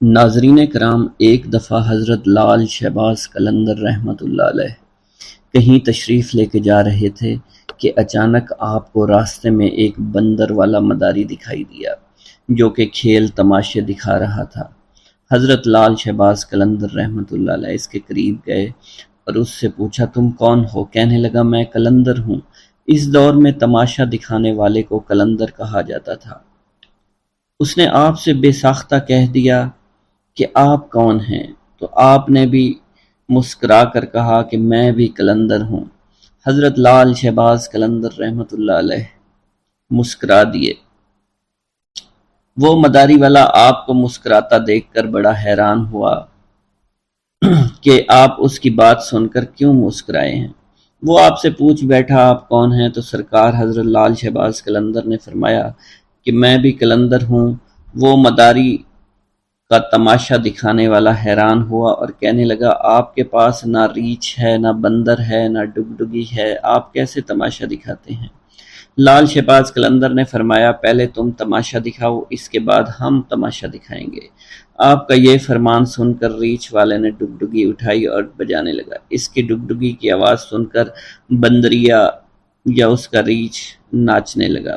ناظرین کرام، ایک دفعہ حضرت لال شہباز قلندر رحمۃ اللہ علیہ کہیں تشریف لے کے جا رہے تھے کہ اچانک آپ کو راستے میں ایک بندر والا مداری دکھائی دیا جو کہ کھیل تماشے دکھا رہا تھا۔ حضرت لال شہباز قلندر رحمۃ اللہ علیہ اس کے قریب گئے اور اس سے پوچھا، تم کون ہو؟ کہنے لگا، میں قلندر ہوں۔ اس دور میں تماشا دکھانے والے کو قلندر کہا جاتا تھا۔ اس نے آپ سے بے ساختہ کہہ دیا کہ آپ کون ہیں؟ تو آپ نے بھی مسکرا کر کہا کہ میں بھی قلندر ہوں۔ حضرت لال شہباز قلندر رحمۃ اللہ علیہ مسکرا دیے۔ وہ مداری والا آپ کو مسکراتا دیکھ کر بڑا حیران ہوا کہ آپ اس کی بات سن کر کیوں مسکرائے ہیں۔ وہ آپ سے پوچھ بیٹھا، آپ کون ہیں؟ تو سرکار حضرت لال شہباز قلندر نے فرمایا کہ میں بھی قلندر ہوں۔ وہ مداری کا تماشا دکھانے والا حیران ہوا اور کہنے لگا، آپ کے پاس نہ ریچھ ہے، نہ بندر ہے، نہ ڈگڈگی ہے، آپ کیسے تماشا دکھاتے ہیں؟ لال شہباز قلندر نے فرمایا، پہلے تم تماشا دکھاؤ، اس کے بعد ہم تماشا دکھائیں گے۔ آپ کا یہ فرمان سن کر ریچھ والے نے ڈگڈگی اٹھائی اور بجانے لگا۔ اس کی ڈگڈگی کی آواز سن کر بندریا یا اس کا ریچھ ناچنے لگا۔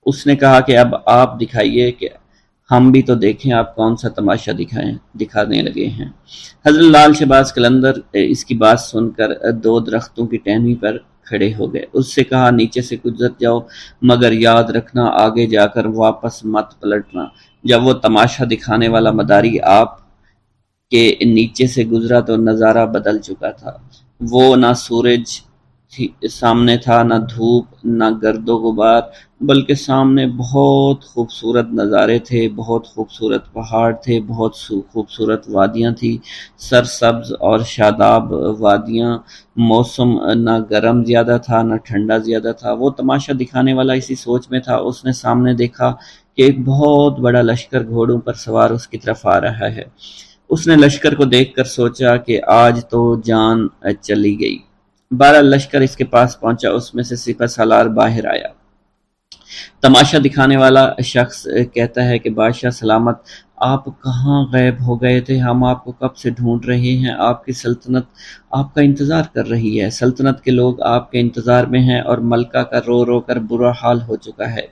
اس نے کہا کہ اب آپ دکھائیے کہ ہم بھی تو دیکھیں آپ کون سا تماشا دکھانے لگے ہیں۔ حضرت لال شہباز قلندر اس کی بات سن کر دو درختوں کی ٹہنی پر کھڑے ہو گئے۔ اس سے کہا، نیچے سے گزر جاؤ، مگر یاد رکھنا آگے جا کر واپس مت پلٹنا۔ جب وہ تماشا دکھانے والا مداری آپ کے نیچے سے گزرا تو نظارہ بدل چکا تھا۔ وہ نہ سورج سامنے تھا، نہ دھوپ، نہ گرد و غبار، بلکہ سامنے بہت خوبصورت نظارے تھے، بہت خوبصورت پہاڑ تھے، بہت خوبصورت وادیاں تھی، سرسبز اور شاداب وادیاں۔ موسم نہ گرم زیادہ تھا نہ ٹھنڈا زیادہ تھا۔ وہ تماشا دکھانے والا اسی سوچ میں تھا۔ اس نے سامنے دیکھا کہ ایک بہت بڑا لشکر گھوڑوں پر سوار اس کی طرف آ رہا ہے۔ اس نے لشکر کو دیکھ کر سوچا کہ آج تو جان چلی گئی۔ بہرحال لشکر اس کے پاس پہنچا، اس میں سے سپہ سالار باہر آیا۔ تماشا دکھانے والا شخص کہتا ہے کہ بادشاہ سلامت، آپ کہاں غائب ہو گئے تھے؟ ہم آپ کو کب سے ڈھونڈ رہے ہیں۔ آپ کی سلطنت آپ کا انتظار کر رہی ہے۔ سلطنت کے لوگ آپ کے انتظار میں ہیں اور ملکہ کا رو رو کر برا حال ہو چکا ہے۔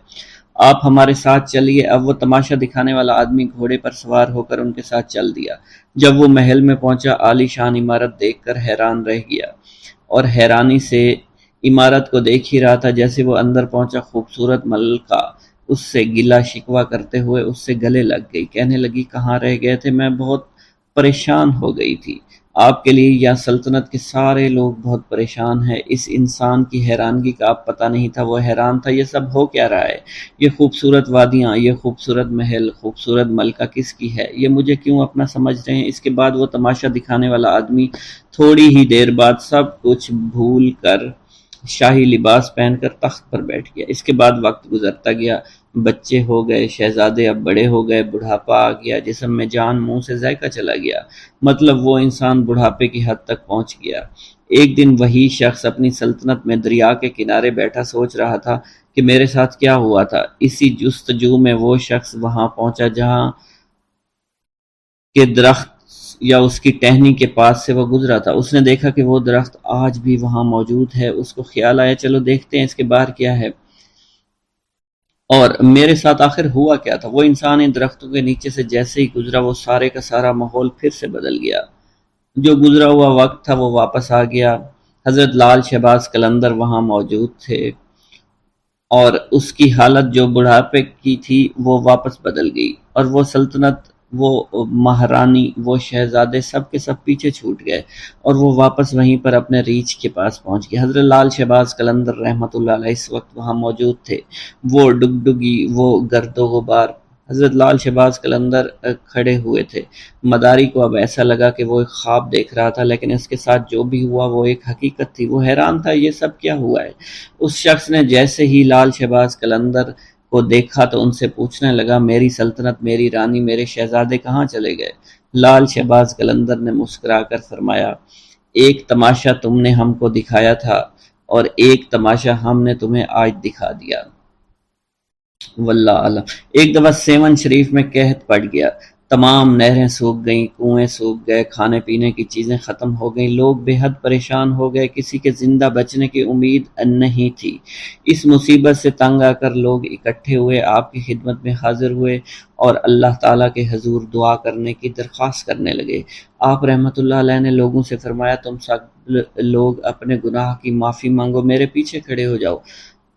آپ ہمارے ساتھ چلیے۔ اب وہ تماشا دکھانے والا آدمی گھوڑے پر سوار ہو کر ان کے ساتھ چل دیا۔ جب وہ محل میں پہنچا، عالی شان عمارت دیکھ کر حیران رہ گیا اور حیرانی سے عمارت کو دیکھ ہی رہا تھا۔ جیسے وہ اندر پہنچا، خوبصورت ملکہ اس سے گلہ شکوہ کرتے ہوئے اس سے گلے لگ گئی۔ کہنے لگی، کہاں رہ گئے تھے؟ میں بہت پریشان ہو گئی تھی۔ آپ کے لیے یا سلطنت کے سارے لوگ بہت پریشان ہیں۔ اس انسان کی حیرانگی کا آپ پتہ نہیں تھا۔ وہ حیران تھا، یہ سب ہو کیا رہا ہے؟ یہ خوبصورت وادیاں، یہ خوبصورت محل، خوبصورت ملکہ کس کی ہے؟ یہ مجھے کیوں اپنا سمجھ رہے ہیں؟ اس کے بعد وہ تماشا دکھانے والا آدمی تھوڑی ہی دیر بعد سب کچھ بھول کر شاہی لباس پہن کر تخت پر بیٹھ گیا۔ اس کے بعد وقت گزرتا گیا، بچے ہو گئے، شہزادے اب بڑے ہو گئے، بڑھاپا آ گیا، جسم میں جان، منہ سے ذائقہ چلا گیا۔ مطلب وہ انسان بڑھاپے کی حد تک پہنچ گیا۔ ایک دن وہی شخص اپنی سلطنت میں دریا کے کنارے بیٹھا سوچ رہا تھا کہ میرے ساتھ کیا ہوا تھا۔ اسی جستجو میں وہ شخص وہاں پہنچا جہاں کے درخت یا اس کی ٹہنی کے پاس سے وہ گزرا تھا۔ اس نے دیکھا کہ وہ درخت آج بھی وہاں موجود ہے۔ اس کو خیال آیا، چلو دیکھتے ہیں اس کے باہر کیا ہے اور میرے ساتھ آخر ہوا کیا تھا۔ وہ انسان ان درختوں کے نیچے سے جیسے ہی گزرا، وہ سارے کا سارا ماحول پھر سے بدل گیا۔ جو گزرا ہوا وقت تھا وہ واپس آ گیا۔ حضرت لال شہباز قلندر وہاں موجود تھے اور اس کی حالت جو بڑھاپے کی تھی وہ واپس بدل گئی، اور وہ سلطنت، وہ مہارانی، وہ شہزادے سب کے سب پیچھے چھوٹ گئے اور وہ واپس وہیں پر اپنے ریچھ کے پاس پہنچ گئے۔ حضرت لال شہباز قلندر رحمۃ اللہ علیہ اس وقت وہاں موجود تھے۔ وہ ڈگڈگی، وہ گرد و غبار، حضرت لال شہباز قلندر کھڑے ہوئے تھے۔ مداری کو اب ایسا لگا کہ وہ ایک خواب دیکھ رہا تھا، لیکن اس کے ساتھ جو بھی ہوا وہ ایک حقیقت تھی۔ وہ حیران تھا، یہ سب کیا ہوا ہے؟ اس شخص نے جیسے ہی لال شہباز قلندر کو دیکھا تو ان سے پوچھنے لگا، میری سلطنت، میری رانی، میرے شہزادے کہاں چلے گئے؟ لال شہباز قلندر نے مسکرا کر فرمایا، ایک تماشا تم نے ہم کو دکھایا تھا اور ایک تماشا ہم نے تمہیں آج دکھا دیا۔ واللہ عالم۔ ایک دفعہ سیون شریف میں قحط پڑ گیا۔ تمام نہریں سوکھ گئیں، کنویں سوکھ گئے، کھانے پینے کی چیزیں ختم ہو گئیں، لوگ بے حد پریشان ہو گئے، کسی کے زندہ بچنے کی امید نہیں تھی۔ اس مصیبت سے تنگ آ کر لوگ اکٹھے ہوئے، آپ کی خدمت میں حاضر ہوئے اور اللہ تعالیٰ کے حضور دعا کرنے کی درخواست کرنے لگے۔ آپ رحمۃ اللہ علیہ نے لوگوں سے فرمایا، تم سب لوگ اپنے گناہ کی معافی مانگو، میرے پیچھے کھڑے ہو جاؤ۔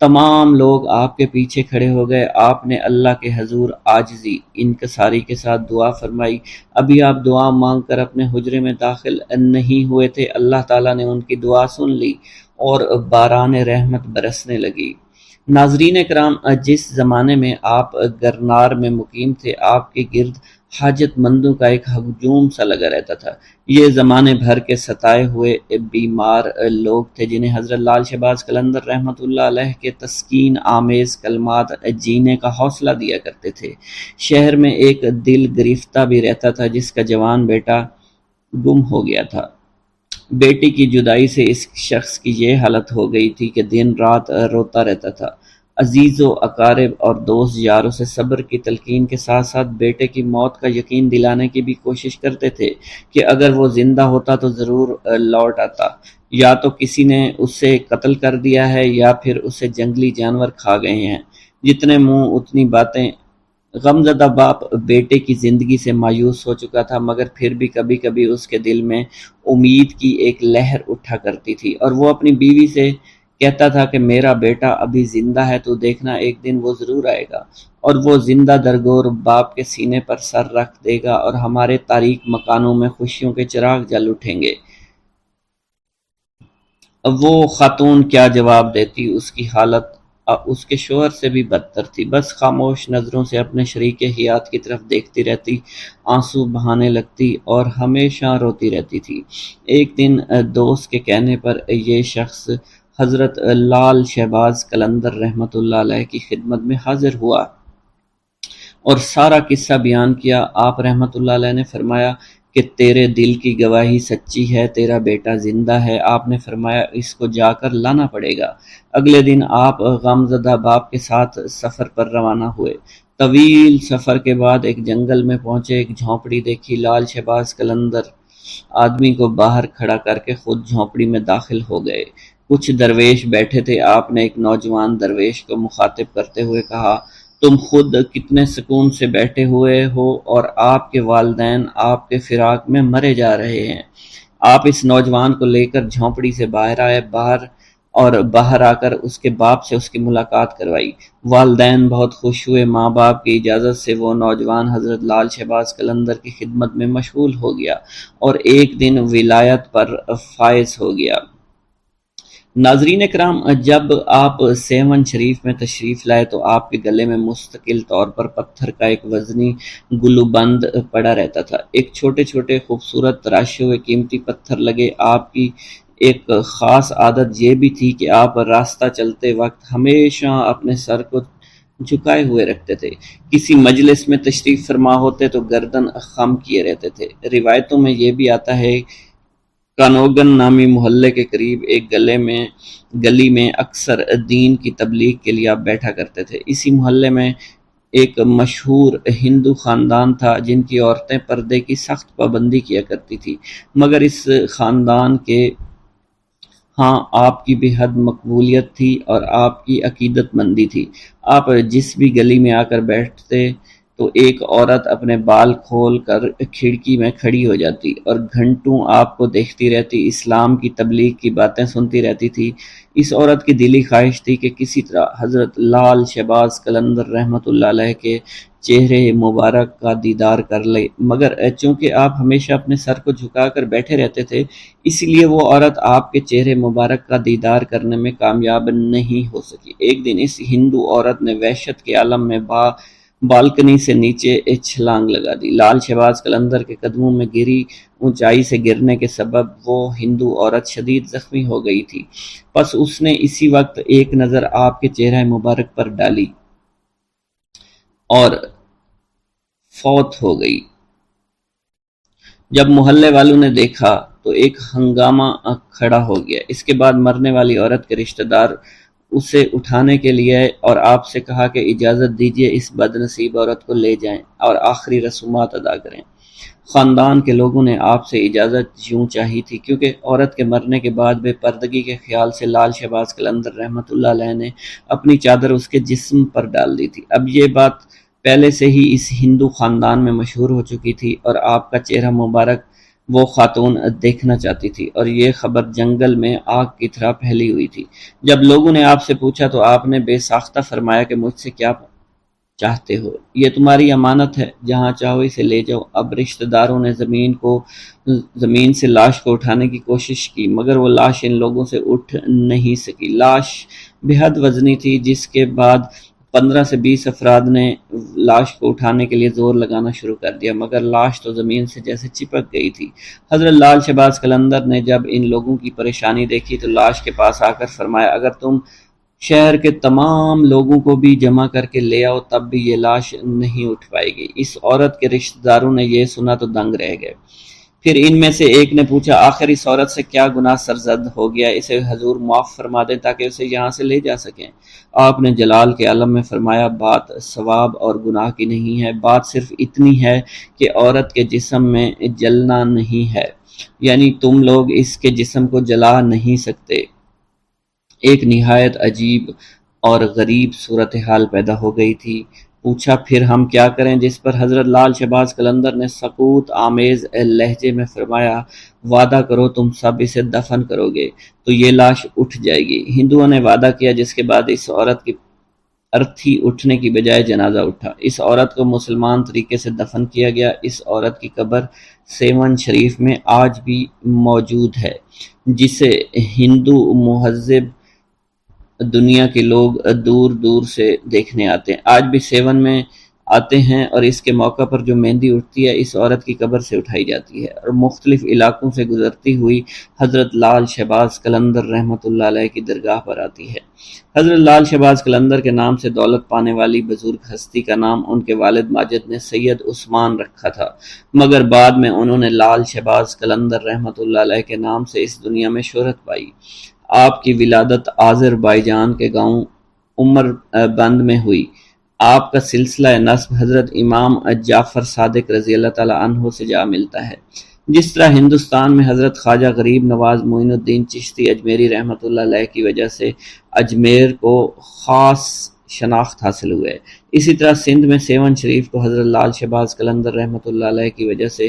تمام لوگ آپ کے پیچھے کھڑے ہو گئے۔ آپ نے اللہ کے حضور عاجزی انکساری کے ساتھ دعا فرمائی۔ ابھی آپ دعا مانگ کر اپنے حجرے میں داخل نہیں ہوئے تھے، اللہ تعالیٰ نے ان کی دعا سن لی اور باران رحمت برسنے لگی۔ ناظرین کرام، جس زمانے میں آپ گرنار میں مقیم تھے، آپ کے گرد حاجت مندوں کا ایک ہجوم سا لگا رہتا تھا۔ یہ زمانے بھر کے ستائے ہوئے بیمار لوگ تھے جنہیں حضرت لال شہباز قلندر رحمۃ اللہ علیہ کے تسکین آمیز کلمات جینے کا حوصلہ دیا کرتے تھے۔ شہر میں ایک دل گرفتہ بھی رہتا تھا جس کا جوان بیٹا گم ہو گیا تھا۔ بیٹی کی جدائی سے اس شخص کی یہ حالت ہو گئی تھی کہ دن رات روتا رہتا تھا۔ عزیز و اقارب اور دوست یاروں سے صبر کی تلقین کے ساتھ ساتھ بیٹے کی موت کا یقین دلانے کی بھی کوشش کرتے تھے کہ اگر وہ زندہ ہوتا تو ضرور لوٹ آتا، یا تو کسی نے اسے قتل کر دیا ہے یا پھر اسے جنگلی جانور کھا گئے ہیں۔ جتنے منہ اتنی باتیں۔ غمزدہ باپ بیٹے کی زندگی سے مایوس ہو چکا تھا، مگر پھر بھی کبھی کبھی اس کے دل میں امید کی ایک لہر اٹھا کرتی تھی، اور وہ اپنی بیوی سے کہتا تھا کہ میرا بیٹا ابھی زندہ ہے، تو دیکھنا ایک دن وہ ضرور آئے گا اور وہ زندہ درگور باپ کے سینے پر سر رکھ دے گا اور ہمارے تاریک مکانوں میں خوشیوں کے چراغ جل اٹھیں گے۔ اب وہ خاتون کیا جواب دیتی؟ اس کی حالت اس کے شوہر سے بھی بدتر تھی۔ بس خاموش نظروں سے اپنے شریک حیات کی طرف دیکھتی رہتی، آنسو بہانے لگتی اور ہمیشہ روتی رہتی تھی۔ ایک دن دوست کے کہنے پر یہ شخص حضرت لال شہباز قلندر رحمۃ اللہ علیہ کی خدمت میں حاضر ہوا اور سارا قصہ بیان کیا۔ آپ رحمۃ اللہ علیہ نے فرمایا کہ تیرے دل کی گواہی سچی ہے، تیرا بیٹا زندہ ہے۔ آپ نے فرمایا اس کو جا کر لانا پڑے گا۔ اگلے دن آپ غمزدہ باپ کے ساتھ سفر پر روانہ ہوئے۔ طویل سفر کے بعد ایک جنگل میں پہنچے، ایک جھونپڑی دیکھی۔ لال شہباز قلندر آدمی کو باہر کھڑا کر کے خود جھونپڑی میں داخل ہو گئے۔ کچھ درویش بیٹھے تھے۔ آپ نے ایک نوجوان درویش کو مخاطب کرتے ہوئے کہا، تم خود کتنے سکون سے بیٹھے ہوئے ہو اور آپ کے والدین آپ کے فراق میں مرے جا رہے ہیں۔ آپ اس نوجوان کو لے کر جھونپڑی سے باہر آئے، باہر آ کر اس کے باپ سے اس کی ملاقات کروائی۔ والدین بہت خوش ہوئے۔ ماں باپ کی اجازت سے وہ نوجوان حضرت لال شہباز قلندر کی خدمت میں مشغول ہو گیا اور ایک دن ولایت پر فائز ہو گیا۔ ناظرین کرام، جب آپ سیون شریف میں تشریف لائے تو آپ کے گلے میں مستقل طور پر پتھر کا ایک وزنی گلوبند پڑا رہتا تھا۔ ایک چھوٹے چھوٹے خوبصورت تراشے ہوئے قیمتی پتھر لگے۔ آپ کی ایک خاص عادت یہ بھی تھی کہ آپ راستہ چلتے وقت ہمیشہ اپنے سر کو جھکائے ہوئے رکھتے تھے۔ کسی مجلس میں تشریف فرما ہوتے تو گردن خم کیے رہتے تھے۔ روایتوں میں یہ بھی آتا ہے کانوگن نامی محلے کے قریب ایک گلی میں اکثر دین کی تبلیغ کے لیے آپ بیٹھا کرتے تھے۔ اسی محلے میں ایک مشہور ہندو خاندان تھا جن کی عورتیں پردے کی سخت پابندی کیا کرتی تھی، مگر اس خاندان کے ہاں آپ کی بے حد مقبولیت تھی اور آپ کی عقیدت مندی تھی۔ آپ جس بھی گلی میں آ کر بیٹھتے تو ایک عورت اپنے بال کھول کر کھڑکی میں کھڑی ہو جاتی اور گھنٹوں آپ کو دیکھتی رہتی، اسلام کی تبلیغ کی باتیں سنتی رہتی تھی۔ اس عورت کی دلی خواہش تھی کہ کسی طرح حضرت لال شہباز قلندر رحمۃ اللہ علیہ کے چہرے مبارک کا دیدار کر لے، مگر چونکہ آپ ہمیشہ اپنے سر کو جھکا کر بیٹھے رہتے تھے، اس لیے وہ عورت آپ کے چہرے مبارک کا دیدار کرنے میں کامیاب نہیں ہو سکی۔ ایک دن اس ہندو عورت نے وحشت کے عالم میں بالکنی سے نیچے چھلانگ لگا دی۔ لال شہباز قلندر کے قدموں میں گری۔ اونچائی سے گرنے کے سبب وہ ہندو عورت شدید زخمی ہو گئی تھی، پس اس نے اسی وقت ایک نظر آپ کے چہرہ مبارک پر ڈالی اور فوت ہو گئی۔ جب محلے والوں نے دیکھا تو ایک ہنگامہ کھڑا ہو گیا۔ اس کے بعد مرنے والی عورت کے رشتہ دار اسے اٹھانے کے لیے اور آپ سے کہا کہ اجازت دیجیے اس بد نصیب عورت کو لے جائیں اور آخری رسومات ادا کریں۔ خاندان کے لوگوں نے آپ سے اجازت یوں چاہی تھی کیونکہ عورت کے مرنے کے بعد بے پردگی کے خیال سے لال شہباز قلندر رحمۃ اللہ علیہ نے اپنی چادر اس کے جسم پر ڈال دی تھی۔ اب یہ بات پہلے سے ہی اس ہندو خاندان میں مشہور ہو چکی تھی اور آپ کا چہرہ مبارک وہ خاتون دیکھنا چاہتی تھی، اور یہ خبر جنگل میں آگ کی طرح پھیلی ہوئی تھی۔ جب لوگوں نے آپ سے پوچھا تو آپ نے بے ساختہ فرمایا کہ مجھ سے کیا چاہتے ہو، یہ تمہاری امانت ہے، جہاں چاہو اسے لے جاؤ۔ اب رشتہ داروں نے زمین سے لاش کو اٹھانے کی کوشش کی، مگر وہ لاش ان لوگوں سے اٹھ نہیں سکی۔ لاش بے حد وزنی تھی، جس کے بعد 15 سے 20 افراد نے لاش کو اٹھانے کے لیے زور لگانا شروع کر دیا، مگر لاش تو زمین سے جیسے چپک گئی تھی۔ حضرت لال شہباز قلندر نے جب ان لوگوں کی پریشانی دیکھی تو لاش کے پاس آ کر فرمایا، اگر تم شہر کے تمام لوگوں کو بھی جمع کر کے لے آؤ تب بھی یہ لاش نہیں اٹھ پائے گی۔ اس عورت کے رشتہ داروں نے یہ سنا تو دنگ رہ گئے۔ پھر ان میں سے ایک نے پوچھا، آخر اس عورت سے کیا گناہ سرزد ہو گیا، اسے حضور معاف فرما دیں تاکہ اسے یہاں سے لے جا سکیں۔ آپ نے جلال کے عالم میں فرمایا، بات ثواب اور گناہ کی نہیں ہے، بات صرف اتنی ہے کہ عورت کے جسم میں جلنا نہیں ہے، یعنی تم لوگ اس کے جسم کو جلا نہیں سکتے۔ ایک نہایت عجیب اور غریب صورتحال پیدا ہو گئی تھی۔ پوچھا، پھر ہم کیا کریں؟ جس پر حضرت لال شہباز قلندر نے سکوت آمیز لہجے میں فرمایا، وعدہ کرو تم سب اسے دفن کرو گے تو یہ لاش اٹھ جائے گی۔ ہندوؤں نے وعدہ کیا، جس کے بعد اس عورت کی ارتھی اٹھنے کی بجائے جنازہ اٹھا۔ اس عورت کو مسلمان طریقے سے دفن کیا گیا۔ اس عورت کی قبر سیون شریف میں آج بھی موجود ہے، جسے ہندو مہذب دنیا کے لوگ دور دور سے دیکھنے آتے ہیں۔ آج بھی سیون میں آتے ہیں اور اس کے موقع پر جو مہندی اٹھتی ہے اس عورت کی قبر سے اٹھائی جاتی ہے اور مختلف علاقوں سے گزرتی ہوئی حضرت لال شہباز قلندر رحمۃ اللہ علیہ کی درگاہ پر آتی ہے۔ حضرت لال شہباز قلندر کے نام سے دولت پانے والی بزرگ ہستی کا نام ان کے والد ماجد نے سید عثمان رکھا تھا، مگر بعد میں انہوں نے لال شہباز قلندر رحمۃ اللہ علیہ کے نام سے اس دنیا میں شہرت پائی۔ آپ کی ولادت آذربائیجان کے گاؤں عمر بند میں ہوئی۔ آپ کا سلسلہ نسب حضرت امام جعفر صادق رضی اللہ تعالیٰ عنہ سے جا ملتا ہے۔ جس طرح ہندوستان میں حضرت خواجہ غریب نواز معین الدین چشتی اجمیری رحمۃ اللہ علیہ کی وجہ سے اجمیر کو خاص شناخت حاصل ہوئے، اسی طرح سندھ میں سیون شریف کو حضرت لال شہباز قلندر رحمۃ اللہ علیہ کی وجہ سے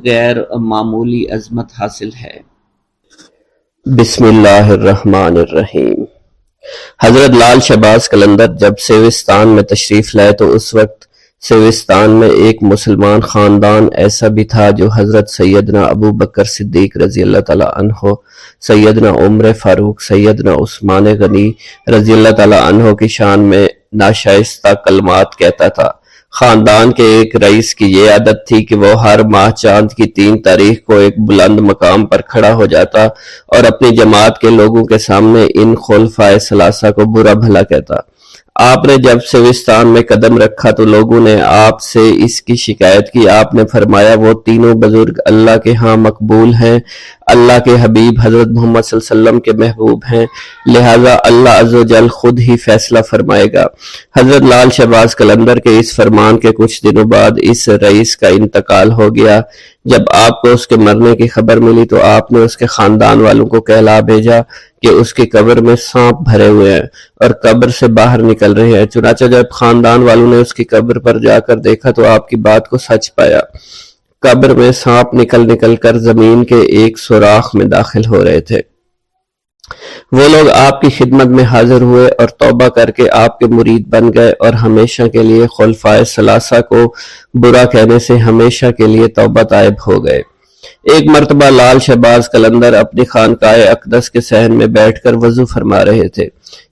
غیر معمولی عظمت حاصل ہے۔ بسم اللہ الرحمن الرحیم۔ حضرت لال شہباز قلندر جب سیوستان میں تشریف لائے تو اس وقت سیوستان میں ایک مسلمان خاندان ایسا بھی تھا جو حضرت سیدنا ابو بکر صدیق رضی اللہ تعالیٰ عنہ، سیدنا عمر فاروق، سیدنا عثمان غنی رضی اللہ تعالیٰ عنہ کی شان میں ناشائستہ کلمات کہتا تھا۔ خاندان کے ایک رئیس کی یہ عادت تھی کہ وہ ہر ماہ چاند کی 3 تاریخ کو ایک بلند مقام پر کھڑا ہو جاتا اور اپنی جماعت کے لوگوں کے سامنے ان خلفائے ثلاثہ کو برا بھلا کہتا۔ آپ نے جب سیوستان میں قدم رکھا تو لوگوں نے آپ سے اس کی شکایت کی۔ آپ نے فرمایا، وہ تینوں بزرگ اللہ کے ہاں مقبول ہیں، اللہ کے حبیب حضرت محمد صلی اللہ علیہ وسلم کے محبوب ہیں، لہٰذا اللہ عز و جل خود ہی فیصلہ فرمائے گا۔ حضرت لال شہباز قلندر کے اس فرمان کے کچھ دنوں بعد اس رئیس کا انتقال ہو گیا۔ جب آپ کو اس کے مرنے کی خبر ملی تو آپ نے اس کے خاندان والوں کو کہلا بھیجا کہ اس کی قبر میں سانپ بھرے ہوئے ہیں اور قبر سے باہر نکل رہے ہیں۔ چنانچہ جب خاندان والوں نے اس کی قبر پر جا کر دیکھا تو آپ کی بات کو سچ پایا۔ قبر میں سانپ نکل کر زمین کے ایک سوراخ میں داخل ہو رہے تھے۔ وہ لوگ آپ کی خدمت میں حاضر ہوئے اور توبہ کر کے آپ کے مرید بن گئے اور ہمیشہ کے لیے خلفائے ثلاثہ کو برا کہنے سے ہمیشہ کے لیے توبہ طائب ہو گئے۔ ایک مرتبہ لال شہباز قلندر اپنی خانقاہ اقدس کے صحن میں بیٹھ کر وضو فرما رہے تھے۔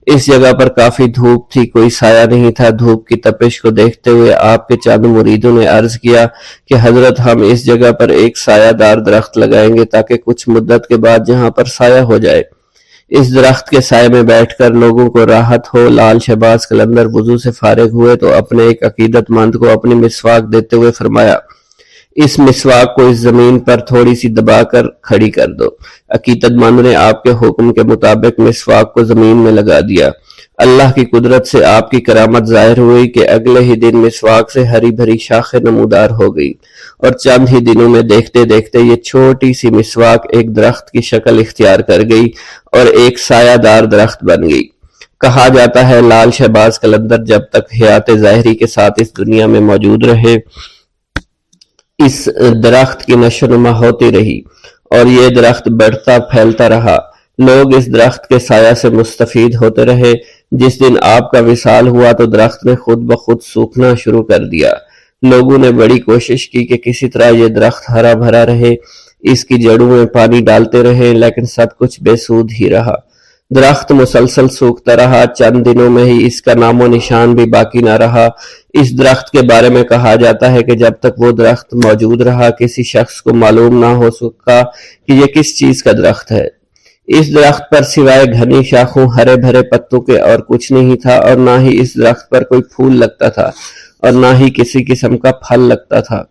اس جگہ پر کافی دھوپ تھی، کوئی سایہ نہیں تھا۔ دھوپ کی تپش کو دیکھتے ہوئے آپ کے چند مریدوں نے عرض کیا کہ حضرت ہم اس جگہ پر ایک سایہ دار درخت لگائیں گے تاکہ کچھ مدت کے بعد یہاں پر سایہ ہو جائے، اس درخت کے سائے میں بیٹھ کر لوگوں کو راحت ہو۔ لال شہباز قلندر وضو سے فارغ ہوئے تو اپنے ایک عقیدت مند کو اپنی مسواک دیتے ہوئے فرمایا، اس مسواک کو اس زمین پر تھوڑی سی دبا کر کھڑی کر دو۔ عقیدت مند نے آپ کے حکم کے مطابق مسواک کو زمین میں لگا دیا۔ اللہ کی قدرت سے آپ کی کرامت ظاہر ہوئی کہ اگلے ہی دن مسواک سے ہری بھری شاخیں نمودار ہو گئی، اور چند ہی دنوں میں دیکھتے دیکھتے یہ چھوٹی سی مسواک ایک درخت کی شکل اختیار کر گئی اور ایک سایہ دار درخت بن گئی۔ کہا جاتا ہے لال شہباز قلندر جب تک حیات ظاہری کے ساتھ اس دنیا میں موجود رہے، اس درخت کی نشو و نما ہوتی رہی اور یہ درخت بڑھتا پھیلتا رہا۔ لوگ اس درخت کے سایہ سے مستفید ہوتے رہے۔ جس دن آپ کا وصال ہوا تو درخت نے خود بخود سوکھنا شروع کر دیا۔ لوگوں نے بڑی کوشش کی کہ کسی طرح یہ درخت ہرا بھرا رہے، اس کی جڑوں میں پانی ڈالتے رہے، لیکن سب کچھ بے سود ہی رہا۔ درخت مسلسل سوکھتا رہا، چند دنوں میں ہی اس کا نام و نشان بھی باقی نہ رہا۔ اس درخت کے بارے میں کہا جاتا ہے کہ جب تک وہ درخت موجود رہا کسی شخص کو معلوم نہ ہو سکا کہ یہ کس چیز کا درخت ہے۔ اس درخت پر سوائے گھنی شاخوں، ہرے بھرے پتوں کے اور کچھ نہیں تھا، اور نہ ہی اس درخت پر کوئی پھول لگتا تھا اور نہ ہی کسی قسم کا پھل لگتا تھا۔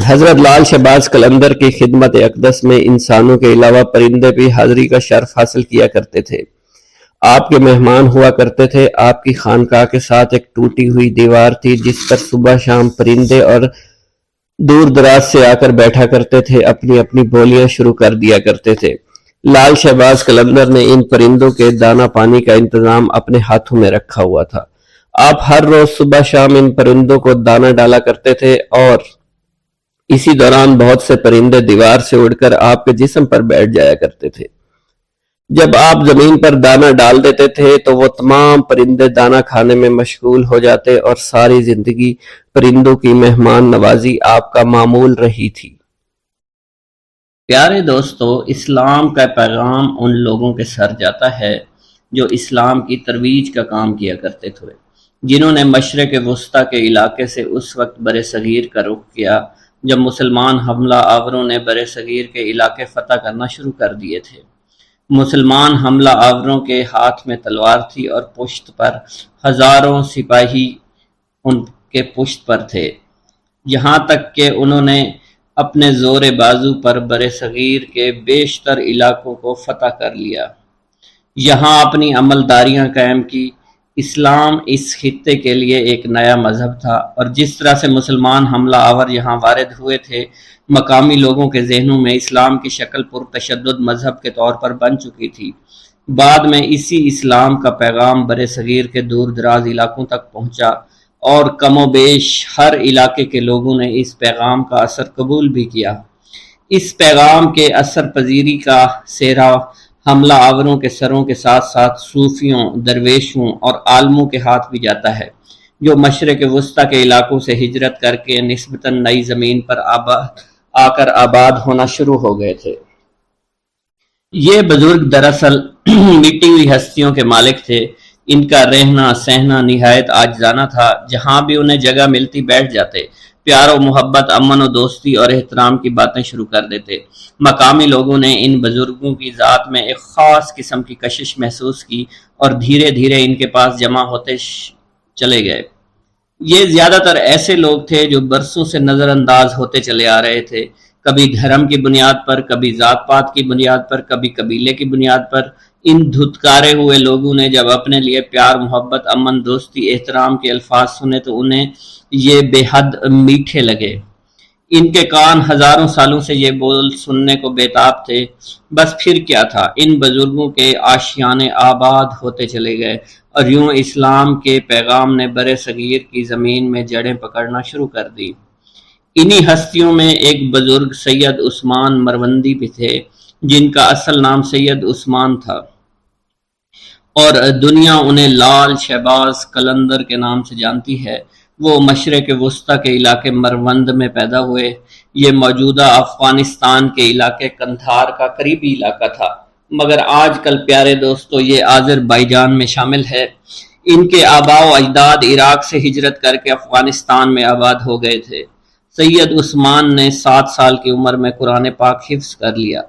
حضرت لال شہباز قلندر کی خدمت اقدس میں انسانوں کے علاوہ پرندے بھی حاضری کا شرف حاصل کیا کرتے تھے۔ آپ کے مہمان ہوا کرتے تھے۔ آپ کی خانقاہ کے ساتھ ایک ٹوٹی ہوئی دیوار تھی جس پر صبح شام پرندے اور دور دراز سے آ کر بیٹھا کرتے تھے، اپنی اپنی بولیاں شروع کر دیا کرتے تھے۔ لال شہباز قلندر نے ان پرندوں کے دانہ پانی کا انتظام اپنے ہاتھوں میں رکھا ہوا تھا۔ آپ ہر روز صبح شام ان پرندوں کو دانہ ڈالا کرتے تھے، اور اسی دوران بہت سے پرندے دیوار سے اڑ کر آپ کے جسم پر بیٹھ جایا کرتے تھے۔ جب آپ زمین پر دانہ ڈال دیتے تھے تو وہ تمام پرندے دانہ کھانے میں مشغول ہو جاتے، اور ساری زندگی پرندوں کی مہمان نوازی آپ کا معمول رہی تھی۔ پیارے دوستو، اسلام کا پیغام ان لوگوں کے سر جاتا ہے جو اسلام کی ترویج کا کام کیا کرتے تھے، جنہوں نے مشرق وسطیٰ کے علاقے سے اس وقت برِ صغیر کا رخ کیا جب مسلمان حملہ آوروں نے برِ صغیر کے علاقے فتح کرنا شروع کر دیے تھے۔ مسلمان حملہ آوروں کے ہاتھ میں تلوار تھی اور پشت پر ہزاروں سپاہی ان کے پشت پر تھے، یہاں تک کہ انہوں نے اپنے زور بازو پر برِ صغیر کے بیشتر علاقوں کو فتح کر لیا، یہاں اپنی عملداریاں قائم کی۔ اسلام اس خطے کے لیے ایک نیا مذہب تھا، اور جس طرح سے مسلمان حملہ آور یہاں وارد ہوئے تھے، مقامی لوگوں کے ذہنوں میں اسلام کی شکل پرتشدد مذہب کے طور پر بن چکی تھی۔ بعد میں اسی اسلام کا پیغام برِ صغیر کے دور دراز علاقوں تک پہنچا، اور کم و بیش ہر علاقے کے لوگوں نے اس پیغام کا اثر قبول بھی کیا۔ اس پیغام کے اثر پذیری کا سہرا حملہ آوروں کے سروں کے ساتھ ساتھ صوفیوں، درویشوں اور عالموں کے ہاتھ بھی جاتا ہے، جو مشرق وسطیٰ کے علاقوں سے ہجرت کر کے نسبتاً نئی زمین پر آ کر آباد ہونا شروع ہو گئے تھے۔ یہ بزرگ دراصل مٹی ہوئی ہستیوں کے مالک تھے۔ ان کا رہنا سہنا نہایت عاجزانہ تھا، جہاں بھی انہیں جگہ ملتی بیٹھ جاتے، پیار و محبت، امن و دوستی اور احترام کی باتیں شروع کر دیتے۔ مقامی لوگوں نے ان بزرگوں کی ذات میں ایک خاص قسم کی کشش محسوس کی اور دھیرے دھیرے ان کے پاس جمع ہوتے چلے گئے۔ یہ زیادہ تر ایسے لوگ تھے جو برسوں سے نظر انداز ہوتے چلے آ رہے تھے، کبھی دھرم کی بنیاد پر، کبھی ذات پات کی بنیاد پر، کبھی قبیلے کی بنیاد پر۔ ان دھتکارے ہوئے لوگوں نے جب اپنے لیے پیار، محبت، امن، دوستی، احترام کے الفاظ سنے تو انہیں یہ بے حد میٹھے لگے۔ ان کے کان ہزاروں سالوں سے یہ بول سننے کو بےتاب تھے۔ بس پھر کیا تھا، ان بزرگوں کے آشیانے آباد ہوتے چلے گئے، اور یوں اسلام کے پیغام نے برِ صغیر کی زمین میں جڑیں پکڑنا شروع کر دی۔ انہی ہستیوں میں ایک بزرگ سید عثمان مروندی بھی تھے، جن کا اصل نام سید عثمان تھا، اور دنیا انہیں لال شہباز قلندر کے نام سے جانتی ہے۔ وہ مشرق وسطیٰ کے علاقے مروند میں پیدا ہوئے۔ یہ موجودہ افغانستان کے علاقے قندھار کا قریبی علاقہ تھا، مگر آج کل پیارے دوستو یہ آذربائیجان میں شامل ہے۔ ان کے آباء و اجداد عراق سے ہجرت کر کے افغانستان میں آباد ہو گئے تھے۔ سید عثمان نے 7 سال کی عمر میں قرآن پاک حفظ کر لیا۔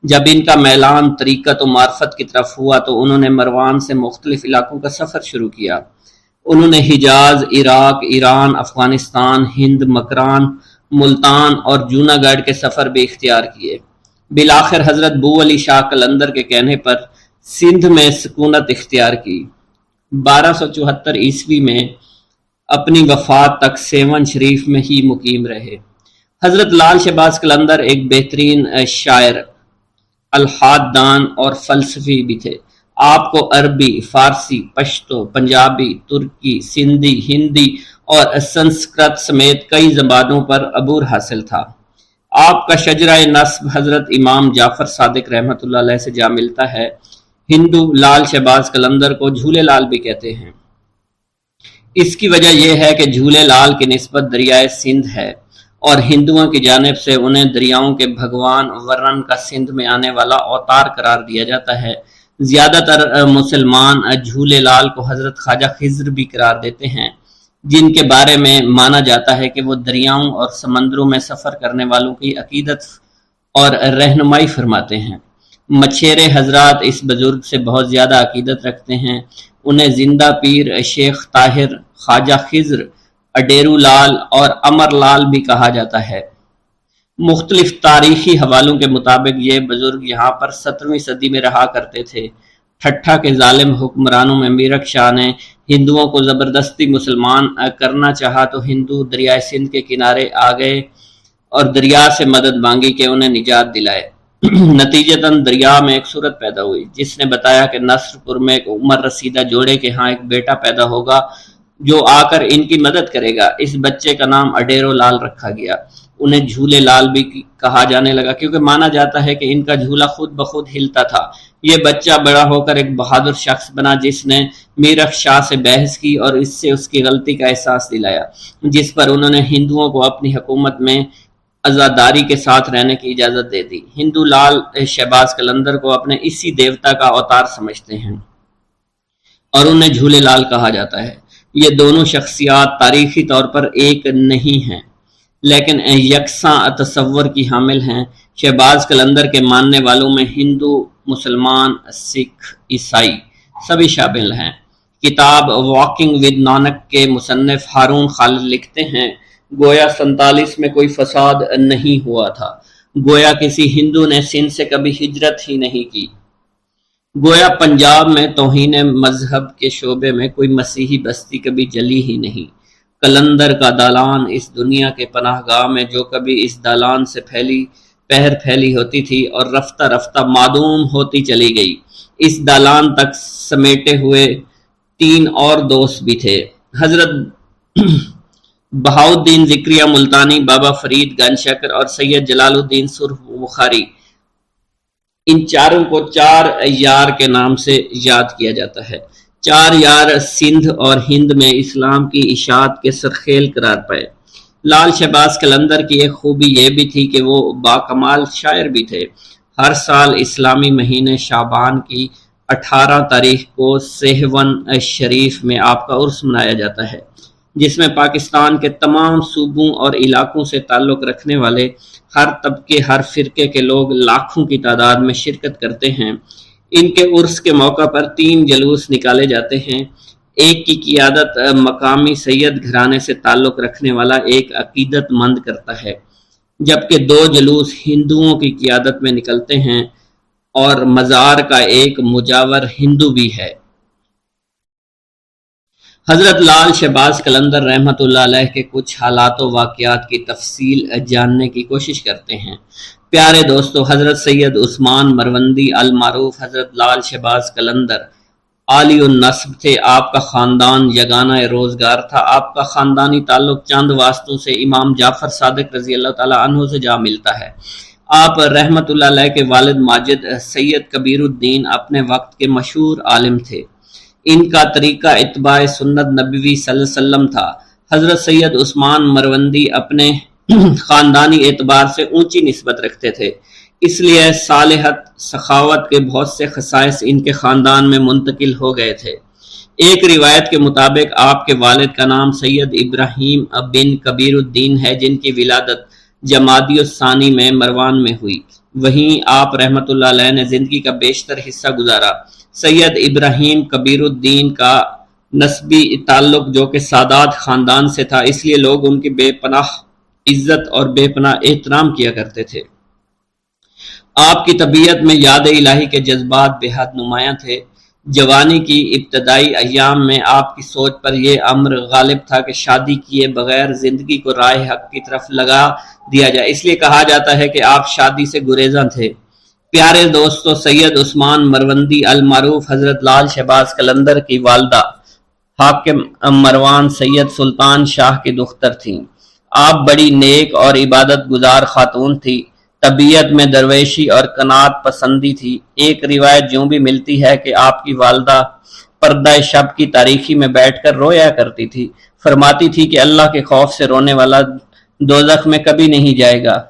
جب ان کا میلان طریقت و معرفت کی طرف ہوا تو انہوں نے مروان سے مختلف علاقوں کا سفر شروع کیا۔ انہوں نے حجاز، عراق، ایران، افغانستان، ہند، مکران، ملتان اور جوناگڑھ کے سفر بھی اختیار کیے۔ بالآخر حضرت بو علی شاہ قلندر کے کہنے پر سندھ میں سکونت اختیار کی۔ 1274 عیسوی میں اپنی وفات تک سیون شریف میں ہی مقیم رہے۔ حضرت لال شہباز قلندر ایک بہترین شاعر، الحاد دان اور فلسفی بھی تھے۔ آپ کو عربی، فارسی، پشتو، پنجابی، ترکی، سندھی، ہندی اور سنسکرت سمیت کئی زبانوں پر عبور حاصل تھا۔ آپ کا شجرہ نسب حضرت امام جعفر صادق رحمۃ اللہ علیہ سے جا ملتا ہے۔ ہندو لال شہباز قلندر کو جھولے لال بھی کہتے ہیں۔ اس کی وجہ یہ ہے کہ جھولے لال کی نسبت دریائے سندھ ہے اور ہندوؤں کی جانب سے انہیں دریاؤں کے بھگوان ورن کا سندھ میں آنے والا اوتار قرار دیا جاتا ہے۔ زیادہ تر مسلمان جھولے لال کو حضرت خواجہ خضر بھی قرار دیتے ہیں، جن کے بارے میں مانا جاتا ہے کہ وہ دریاؤں اور سمندروں میں سفر کرنے والوں کی عقیدت اور رہنمائی فرماتے ہیں۔ مچھیرے حضرات اس بزرگ سے بہت زیادہ عقیدت رکھتے ہیں۔ انہیں زندہ پیر، شیخ طاہر، خواجہ خضر، اڈیرو لال اور امر لال بھی کہا جاتا ہے۔ مختلف تاریخی حوالوں کے مطابق یہ بزرگ یہاں پر 17ویں صدی میں رہا کرتے تھے۔ ٹھٹھا کے ظالم حکمرانوں میں میرک شاہ نے ہندوؤں کو زبردستی مسلمان کرنا چاہا تو ہندو دریائے سندھ کے کنارے آ گئے اور دریا سے مدد مانگی کہ انہیں نجات دلائے۔ نتیجتاً دریا میں ایک صورت پیدا ہوئی جس نے بتایا کہ نصر پور میں ایک عمر رسیدہ جوڑے کے ہاں ایک بیٹا پیدا ہوگا جو آ کر ان کی مدد کرے گا۔ اس بچے کا نام اڈیرو لال رکھا گیا۔ انہیں جھولے لال بھی کہا جانے لگا کیونکہ مانا جاتا ہے کہ ان کا جھولا خود بخود ہلتا تھا۔ یہ بچہ بڑا ہو کر ایک بہادر شخص بنا جس نے میرک شاہ سے بحث کی اور اس سے اس کی غلطی کا احساس دلایا، جس پر انہوں نے ہندوؤں کو اپنی حکومت میں عزاداری کے ساتھ رہنے کی اجازت دے دی۔ ہندو لال شہباز قلندر کو اپنے اسی دیوتا کا اوتار سمجھتے ہیں اور انہیں جھولے لال کہا جاتا ہے۔ یہ دونوں شخصیات تاریخی طور پر ایک نہیں ہیں لیکن یکساں تصور کی حامل ہیں۔ شہباز قلندر کے ماننے والوں میں ہندو، مسلمان، سکھ، عیسائی سبھی شامل ہیں۔ کتاب واکنگ ود نانک کے مصنف ہارون خالد لکھتے ہیں، گویا 47 میں کوئی فساد نہیں ہوا تھا، گویا کسی ہندو نے سندھ سے کبھی ہجرت ہی نہیں کی، گویا پنجاب میں توہین مذہب کے شعبے میں کوئی مسیحی بستی کبھی جلی ہی نہیں۔ قلندر کا دالان اس دنیا کے پناہ گاہ میں جو کبھی اس دالان سے پھیلی ہوتی تھی اور رفتہ رفتہ معدوم ہوتی چلی گئی۔ اس دالان تک سمیٹے ہوئے 3 اور دوست بھی تھے، حضرت بہاؤالدین ذکریہ ملتانی، بابا فرید گنج شکر اور سید جلال الدین سرخ بخاری۔ ان چاروں کو 4 یار کے نام سے یاد کیا جاتا ہے۔ 4 یار سندھ اور ہند میں اسلام کی اشاعت کے سرخیل قرار پائے۔ لال شہباز قلندر کی ایک خوبی یہ بھی تھی کہ وہ باکمال شاعر بھی تھے۔ ہر سال اسلامی مہینے شعبان کی 18 تاریخ کو سیہون شریف میں آپ کا عرس منایا جاتا ہے، جس میں پاکستان کے تمام صوبوں اور علاقوں سے تعلق رکھنے والے ہر طبقے، ہر فرقے کے لوگ لاکھوں کی تعداد میں شرکت کرتے ہیں۔ ان کے عرس کے موقع پر 3 جلوس نکالے جاتے ہیں۔ ایک کی قیادت مقامی سید گھرانے سے تعلق رکھنے والا ایک عقیدت مند کرتا ہے، جبکہ 2 جلوس ہندوؤں کی قیادت میں نکلتے ہیں اور مزار کا ایک مجاور ہندو بھی ہے۔ حضرت لال شہباز قلندر رحمۃ اللہ علیہ کے کچھ حالات و واقعات کی تفصیل جاننے کی کوشش کرتے ہیں۔ پیارے دوستو، حضرت سید عثمان مروندی المعروف حضرت لال شہباز قلندر عالی النسب تھے۔ آپ کا خاندان یگانہ روزگار تھا۔ آپ کا خاندانی تعلق چند واسطوں سے امام جعفر صادق رضی اللہ تعالیٰ عنہ سے جا ملتا ہے۔ آپ رحمۃ اللہ علیہ کے والد ماجد سید کبیر الدین اپنے وقت کے مشہور عالم تھے۔ ان کا طریقہ اتباع سنت نبوی صلی اللہ علیہ وسلم تھا۔ حضرت سید عثمان مروندی اپنے خاندانی اعتبار سے اونچی نسبت رکھتے تھے، اس لیے صالحت، سخاوت کے بہت سے خصائص ان کے خاندان میں منتقل ہو گئے تھے۔ ایک روایت کے مطابق آپ کے والد کا نام سید ابراہیم بن کبیر الدین ہے، جن کی ولادت جمادی الثانی میں مروان میں ہوئی۔ وہیں آپ رحمۃ اللہ علیہ نے زندگی کا بیشتر حصہ گزارا۔ سید ابراہیم کبیر الدین کا نسبی تعلق جو کہ سادات خاندان سے تھا، اس لیے لوگ ان کی بے پناہ عزت اور بے پناہ احترام کیا کرتے تھے۔ آپ کی طبیعت میں یاد الہی کے جذبات بے حد نمایاں تھے۔ جوانی کی ابتدائی ایام میں آپ کی سوچ پر یہ امر غالب تھا کہ شادی کیے بغیر زندگی کو راہ حق کی طرف لگا دیا جائے، اس لیے کہا جاتا ہے کہ آپ شادی سے گریزاں تھے۔ پیارے دوستو، سید عثمان مروندی المعروف حضرت لال شہباز قلندر کی والدہ حاکم مروان سید سلطان شاہ کی دختر تھیں۔ آپ بڑی نیک اور عبادت گزار خاتون تھی۔ طبیعت میں درویشی اور قناعت پسندی تھی۔ ایک روایت یوں بھی ملتی ہے کہ آپ کی والدہ پردہ شب کی تاریکی میں بیٹھ کر رویا کرتی تھی، فرماتی تھی کہ اللہ کے خوف سے رونے والا دوزخ میں کبھی نہیں جائے گا۔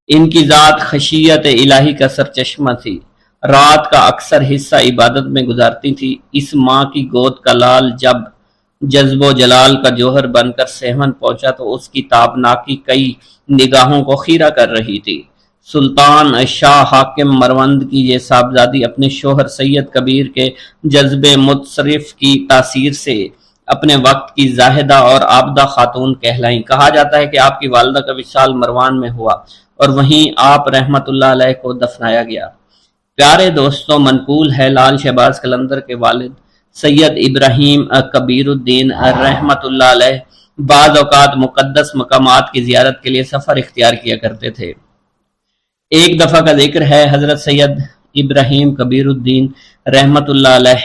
ان کی ذات خشیت الہی کا سرچشمہ تھی۔ رات کا اکثر حصہ عبادت میں گزارتی تھی۔ اس ماں کی گود کا لال جب جذب و جلال کا جوہر بن کر سہون پہنچا تو اس کی تابناکی کئی نگاہوں کو خیرہ کر رہی تھی۔ سلطان شاہ حاکم مروند کی یہ صاحبزادی اپنے شوہر سید کبیر کے جذب متصرف کی تاثیر سے اپنے وقت کی زاہدہ اور عابدہ خاتون کہلائیں۔ کہا جاتا ہے کہ آپ کی والدہ کا وصال مروان میں ہوا اور وہیں آپ رحمت اللہ علیہ کو دفنایا گیا۔ پیارے دوستوں، منقول ہے لال شہباز قلندر کے والد سید ابراہیم کبیر الدین رحمت اللہ علیہ بعض اوقات مقدس مقامات کی زیارت کے لیے سفر اختیار کیا کرتے تھے۔ ایک دفعہ کا ذکر ہے، حضرت سید ابراہیم کبیر الدین رحمت اللہ علیہ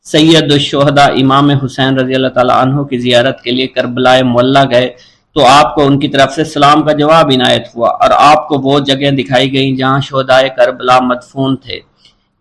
سید الشہداء امام حسین رضی اللہ تعالیٰ عنہ کی زیارت کے لیے کربلا معلیٰ گئے تو آپ کو ان کی طرف سے سلام کا جواب عنایت ہوا اور آپ کو وہ جگہ دکھائی گئیں جہاں شہداء کربلا مدفون تھے۔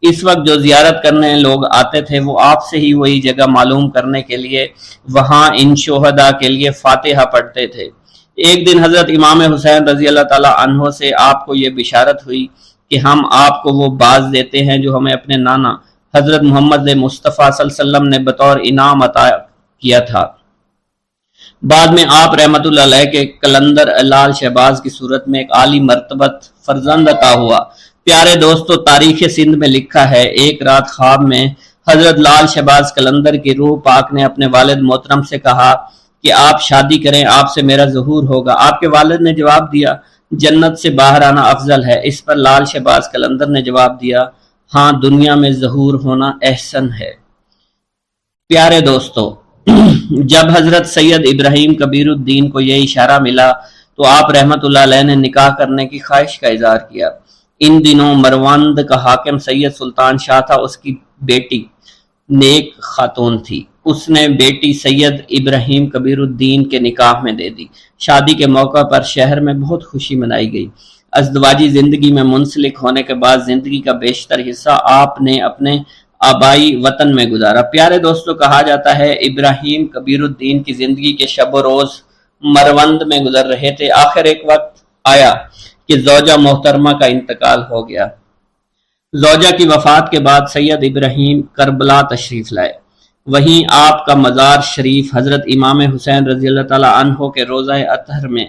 اس وقت جو زیارت کرنے لوگ آتے تھے وہ آپ سے ہی وہی جگہ معلوم کرنے کے لیے وہاں ان شہداء کے لیے فاتحہ پڑھتے تھے۔ ایک دن حضرت امام حسین رضی اللہ تعالیٰ عنہ سے آپ کو یہ بشارت ہوئی کہ ہم آپ کو وہ باز دیتے ہیں جو ہمیں اپنے نانا حضرت محمد مصطفیٰ صلی اللہ علیہ وسلم نے بطور انعام عطا کیا تھا۔ بعد میں آپ رحمت اللہ علیہ کے قلندر لال شہباز کی صورت میں ایک عالی مرتبت فرزند عطا ہوا۔ پیارے دوستو، تاریخ سندھ میں لکھا ہے، ایک رات خواب میں حضرت لال شہباز قلندر کی روح پاک نے اپنے والد محترم سے کہا کہ آپ شادی کریں، آپ سے میرا ظہور ہوگا۔ آپ کے والد نے جواب دیا، جنت سے باہر آنا افضل ہے۔ اس پر لال شہباز قلندر نے جواب دیا، ہاں، دنیا میں ظہور ہونا احسن ہے۔ پیارے دوستو، جب حضرت سید ابراہیم کبیر الدین کو یہ اشارہ ملا تو آپ رحمت اللہ علیہ نے نکاح کرنے کی خواہش کا اظہار کیا۔ ان دنوں مروند کا حاکم سید سلطان شاہ تھا، اس کی بیٹی نیک خاتون تھی۔ اس نے بیٹی سید ابراہیم کبیر الدین کے نکاح میں دے دی۔ شادی کے موقع پر شہر میں بہت خوشی منائی گئی۔ ازدواجی زندگی میں منسلک ہونے کے بعد زندگی کا بیشتر حصہ آپ نے اپنے آبائی وطن میں گزارا۔ پیارے دوستو، کہا جاتا ہے ابراہیم کبیر الدین کی زندگی کے شب و روز مروند میں گزر رہے تھے۔ آخر ایک وقت آیا کہ زوجہ محترمہ کا انتقال ہو گیا۔ زوجہ کی وفات کے بعد سید ابراہیم کربلا تشریف لائے۔ وہیں آپ کا مزار شریف حضرت امام حسین رضی اللہ تعالیٰ عنہ کے روضہ اطہر میں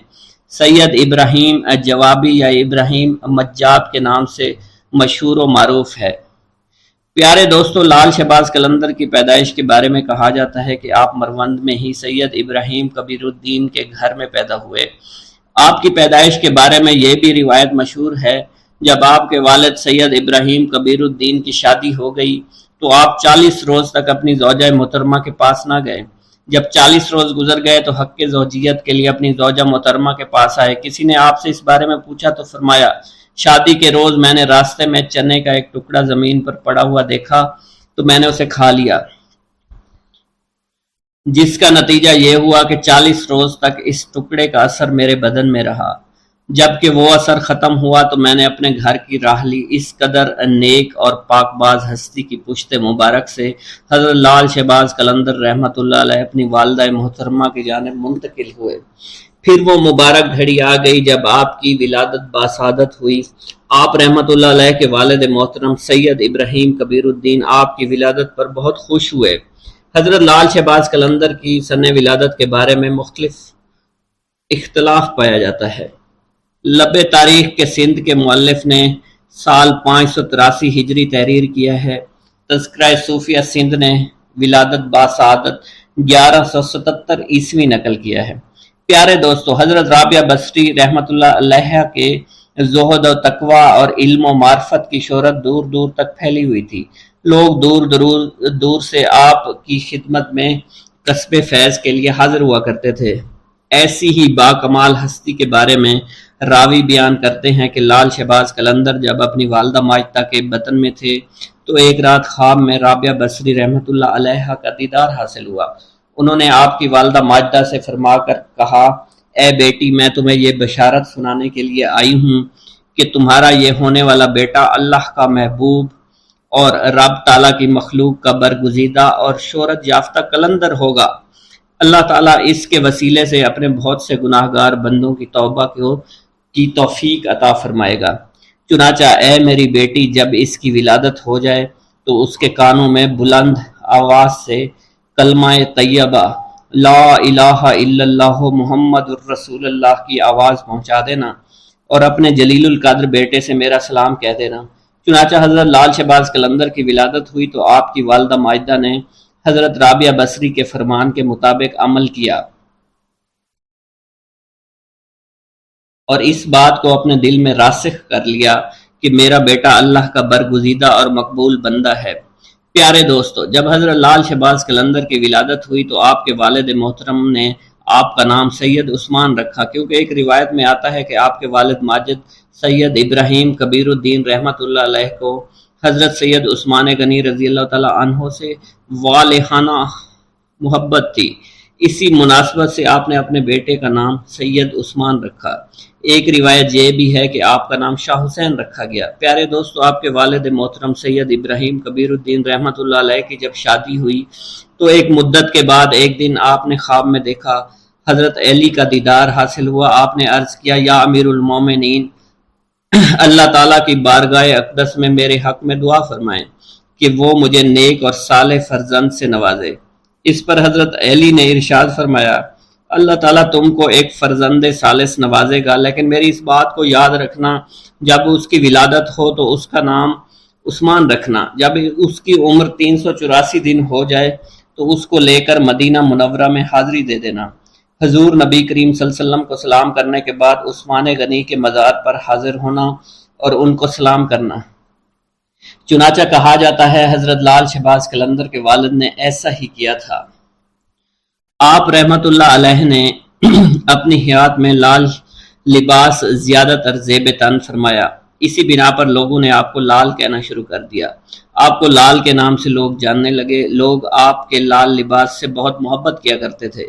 سید ابراہیم جوابی یا ابراہیم مجاب کے نام سے مشہور و معروف ہے۔ پیارے دوستو، لال شہباز قلندر کی پیدائش کے بارے میں کہا جاتا ہے کہ آپ مروند میں ہی سید ابراہیم کبیر الدین کے گھر میں پیدا ہوئے۔ آپ کی پیدائش کے بارے میں یہ بھی روایت مشہور ہے، جب آپ کے والد سید ابراہیم کبیر الدین کی شادی ہو گئی تو آپ 40 روز تک اپنی زوجہ محترمہ کے پاس نہ گئے۔ جب 40 روز گزر گئے تو حق زوجیت کے لیے اپنی زوجہ محترمہ کے پاس آئے۔ کسی نے آپ سے اس بارے میں پوچھا تو فرمایا، شادی کے روز میں نے راستے میں چنے کا ایک ٹکڑا زمین پر پڑا ہوا دیکھا تو میں نے اسے کھا لیا، جس کا نتیجہ یہ ہوا کہ 40 روز تک اس ٹکڑے کا اثر میرے بدن میں رہا۔ جب کہ وہ اثر ختم ہوا تو میں نے اپنے گھر کی راہ لی۔ اس قدر نیک اور پاک باز ہستی کی پشت مبارک سے حضرت لال شہباز قلندر رحمت اللہ علیہ اپنی والدہ محترمہ کی جانب منتقل ہوئے۔ پھر وہ مبارک گھڑی آ گئی جب آپ کی ولادت باسعادت ہوئی۔ آپ رحمت اللہ علیہ کے والد محترم سید ابراہیم کبیر الدین آپ کی ولادت پر بہت خوش ہوئے۔ حضرت لال شہباز قلندر کی سن ولادت کے بارے میں مختلف اختلاف پایا جاتا ہے۔ لب تاریخ کے سندھ کے مؤلف نے سال 583 ہجری تحریر کیا ہے۔ تذکرہ صوفیہ سندھ نے ولادت باسعادت 1177 عیسوی نقل کیا ہے۔ پیارے دوستو، حضرت رابعہ بصری رحمۃ اللہ علیہ کے زہد و تقوی اور علم و معرفت کی شہرت دور دور تک پھیلی ہوئی تھی۔ لوگ دور سے آپ کی خدمت میں کسب فیض کے لیے حاضر ہوا کرتے تھے۔ ایسی ہی با کمال ہستی کے بارے میں راوی بیان کرتے ہیں کہ لال شہباز قلندر جب اپنی والدہ ماجدہ کے بطن میں تھے تو ایک رات خواب میں رابعہ بصری رحمۃ اللہ علیہ کا دیدار حاصل ہوا۔ انہوں نے آپ کی والدہ ماجدہ سے فرما کر کہا، اے بیٹی، میں تمہیں یہ بشارت سنانے کے لیے آئی ہوں کہ تمہارا یہ ہونے والا بیٹا اللہ کا محبوب اور رب تعالیٰ کی مخلوق کا برگزیدہ اور شہرت یافتہ قلندر ہوگا۔ اللہ تعالیٰ اس کے وسیلے سے اپنے بہت سے گناہ گار بندوں کی توبہ کی توفیق عطا فرمائے گا۔ چنانچہ اے میری بیٹی، جب اس کی ولادت ہو جائے تو اس کے کانوں میں بلند آواز سے کلمہ طیبہ لا الہ الا اللہ محمد الرسول اللہ کی آواز پہنچا دینا اور اپنے جلیل القدر بیٹے سے میرا سلام کہہ دینا۔ چنانچہ حضرت لال شہباز قلندر کی ولادت ہوئی تو آپ کی والدہ ماجدہ نے حضرت رابعہ بصری کے فرمان کے مطابق عمل کیا اور اس بات کو اپنے دل میں راسخ کر لیا کہ میرا بیٹا اللہ کا برگزیدہ اور مقبول بندہ ہے۔ پیارے دوستو، جب حضرت لال شہباز قلندر کی ولادت ہوئی تو آپ کے والد محترم نے آپ کا نام سید عثمان رکھا، کیونکہ ایک روایت میں آتا ہے کہ آپ کے والد ماجد سید ابراہیم کبیر الدین رحمۃ اللہ علیہ کو حضرت سید عثمان غنی رضی اللہ تعالیٰ عنہ سے والہانہ محبت تھی۔ اسی مناسبت سے آپ نے اپنے بیٹے کا نام سید عثمان رکھا۔ ایک روایت یہ بھی ہے کہ آپ کا نام شاہ حسین رکھا گیا۔ پیارے دوستو، آپ کے والد محترم سید ابراہیم کبیر الدین رحمۃ اللہ علیہ کی جب شادی ہوئی تو ایک مدت کے بعد ایک دن آپ نے خواب میں دیکھا حضرت علی کا دیدار حاصل ہوا۔ آپ نے عرض کیا، یا امیر المومنین، اللہ تعالیٰ کی بارگاہ اقدس میں میرے حق میں دعا فرمائیں کہ وہ مجھے نیک اور صالح فرزند سے نوازے۔ اس پر حضرت علی نے ارشاد فرمایا، اللہ تعالیٰ تم کو ایک فرزند صالح نوازے گا، لیکن میری اس بات کو یاد رکھنا، جب اس کی ولادت ہو تو اس کا نام عثمان رکھنا۔ جب اس کی عمر 384 دن ہو جائے تو اس کو لے کر مدینہ منورہ میں حاضری دے دینا۔ حضور نبی کریم صلی اللہ علیہ وسلم کو سلام کرنے کے بعد عثمان غنی کے مزار پر حاضر ہونا اور ان کو سلام کرنا۔ چنانچہ کہا جاتا ہے حضرت لال شہباز قلندر کے والد نے ایسا ہی کیا تھا۔ آپ رحمت اللہ علیہ نے اپنی حیات میں لال لباس زیادہ تر زیب تن فرمایا، اسی بنا پر لوگوں نے آپ کو لال کہنا شروع کر دیا۔ آپ کو لال کے نام سے لوگ جاننے لگے۔ لوگ آپ کے لال لباس سے بہت محبت کیا کرتے تھے۔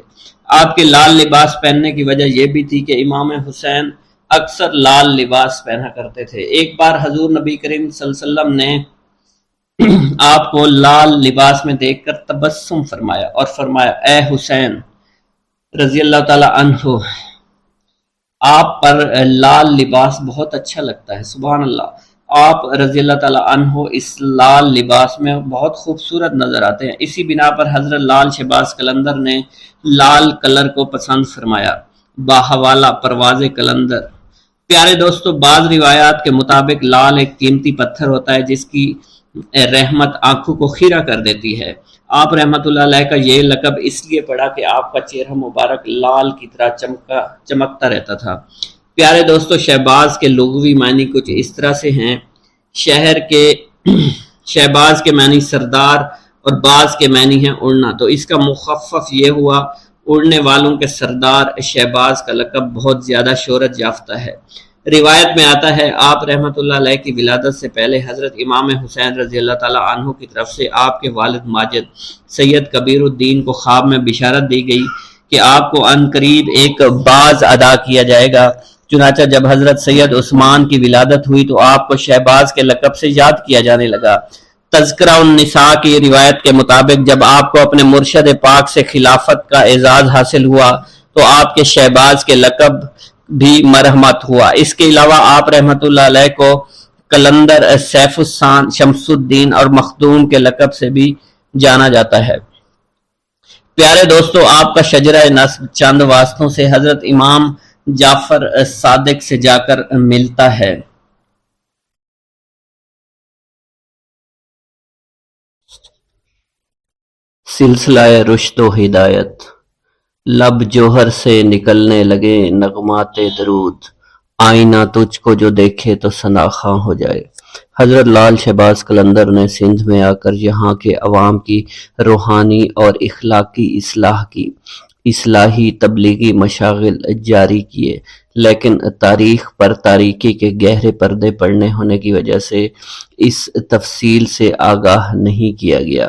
آپ کے لال لباس پہننے کی وجہ یہ بھی تھی کہ امام حسین اکثر لال لباس پہنا کرتے تھے۔ ایک بار حضور نبی کریم صلی اللہ علیہ وسلم نے آپ کو لال لباس میں دیکھ کر تبسم فرمایا اور فرمایا، اے حسین رضی اللہ تعالی عنہ، آپ پر لال لباس بہت اچھا لگتا ہے۔ سبحان اللہ، آپ رضی اللہ تعالی عنہ اس لال لباس میں بہت خوبصورت نظر آتے ہیں۔ اسی بنا پر حضرت لال شہباز قلندر نے لال کلر کو پسند فرمایا، باحوالہ پرواز قلندر۔ پیارے دوستو، بعض روایات کے مطابق لال ایک قیمتی پتھر ہوتا ہے جس کی رحمت آنکھوں کو خیرہ کر دیتی ہے۔ آپ رحمت اللہ علیہ کا یہ لقب اس لیے پڑا کہ آپ کا چہرہ مبارک لال کی طرح چمکتا رہتا تھا۔ پیارے دوستو، شہباز کے لغوی معنی کچھ اس طرح سے ہیں۔ شہباز کے معنی سردار اور باز کے معنی ہیں اڑنا، تو اس کا مخفف یہ ہوا، اڑنے والوں کے سردار شہباز کا لقب بہت زیادہ شہرت یافتہ ہے۔ روایت میں آتا ہے آپ رحمت اللہ علیہ کی ولادت سے پہلے حضرت امام حسین رضی اللہ تعالیٰ عنہ کی طرف سے آپ کے والد ماجد سید کبیر الدین کو خواب میں بشارت دی گئی کہ آپ کو عن قریب ایک باز ادا کیا جائے گا۔ چنانچہ جب حضرت سید عثمان کی ولادت ہوئی تو آپ کو شہباز کے لقب سے یاد کیا جانے لگا۔ تذکرہ النساء کی روایت کے مطابق جب آپ کو اپنے مرشد پاک سے خلافت کا اعزاز حاصل ہوا تو آپ کے شہباز کے لقب بھی مرحمت ہوا۔ اس کے علاوہ آپ رحمت اللہ علیہ کو قلندر، سیف السان، شمس الدین اور مخدوم کے لقب سے بھی جانا جاتا ہے۔ پیارے دوستو، آپ کا شجرہ نسب چند واسطوں سے حضرت امام جعفر صادق سے جا کر ملتا ہے۔ سلسلہ رشد و ہدایت۔ لب جوہر سے نکلنے لگے نغمات درود، آئینہ تجھ کو جو دیکھے تو ثناخواں ہو جائے۔ حضرت لال شہباز قلندر نے سندھ میں آ کر یہاں کے عوام کی روحانی اور اخلاقی اصلاح کی اصلاحی تبلیغی مشاغل جاری کیے، لیکن تاریخ پر تاریکی کے گہرے پردے پڑنے ہونے کی وجہ سے اس تفصیل سے آگاہ نہیں کیا گیا۔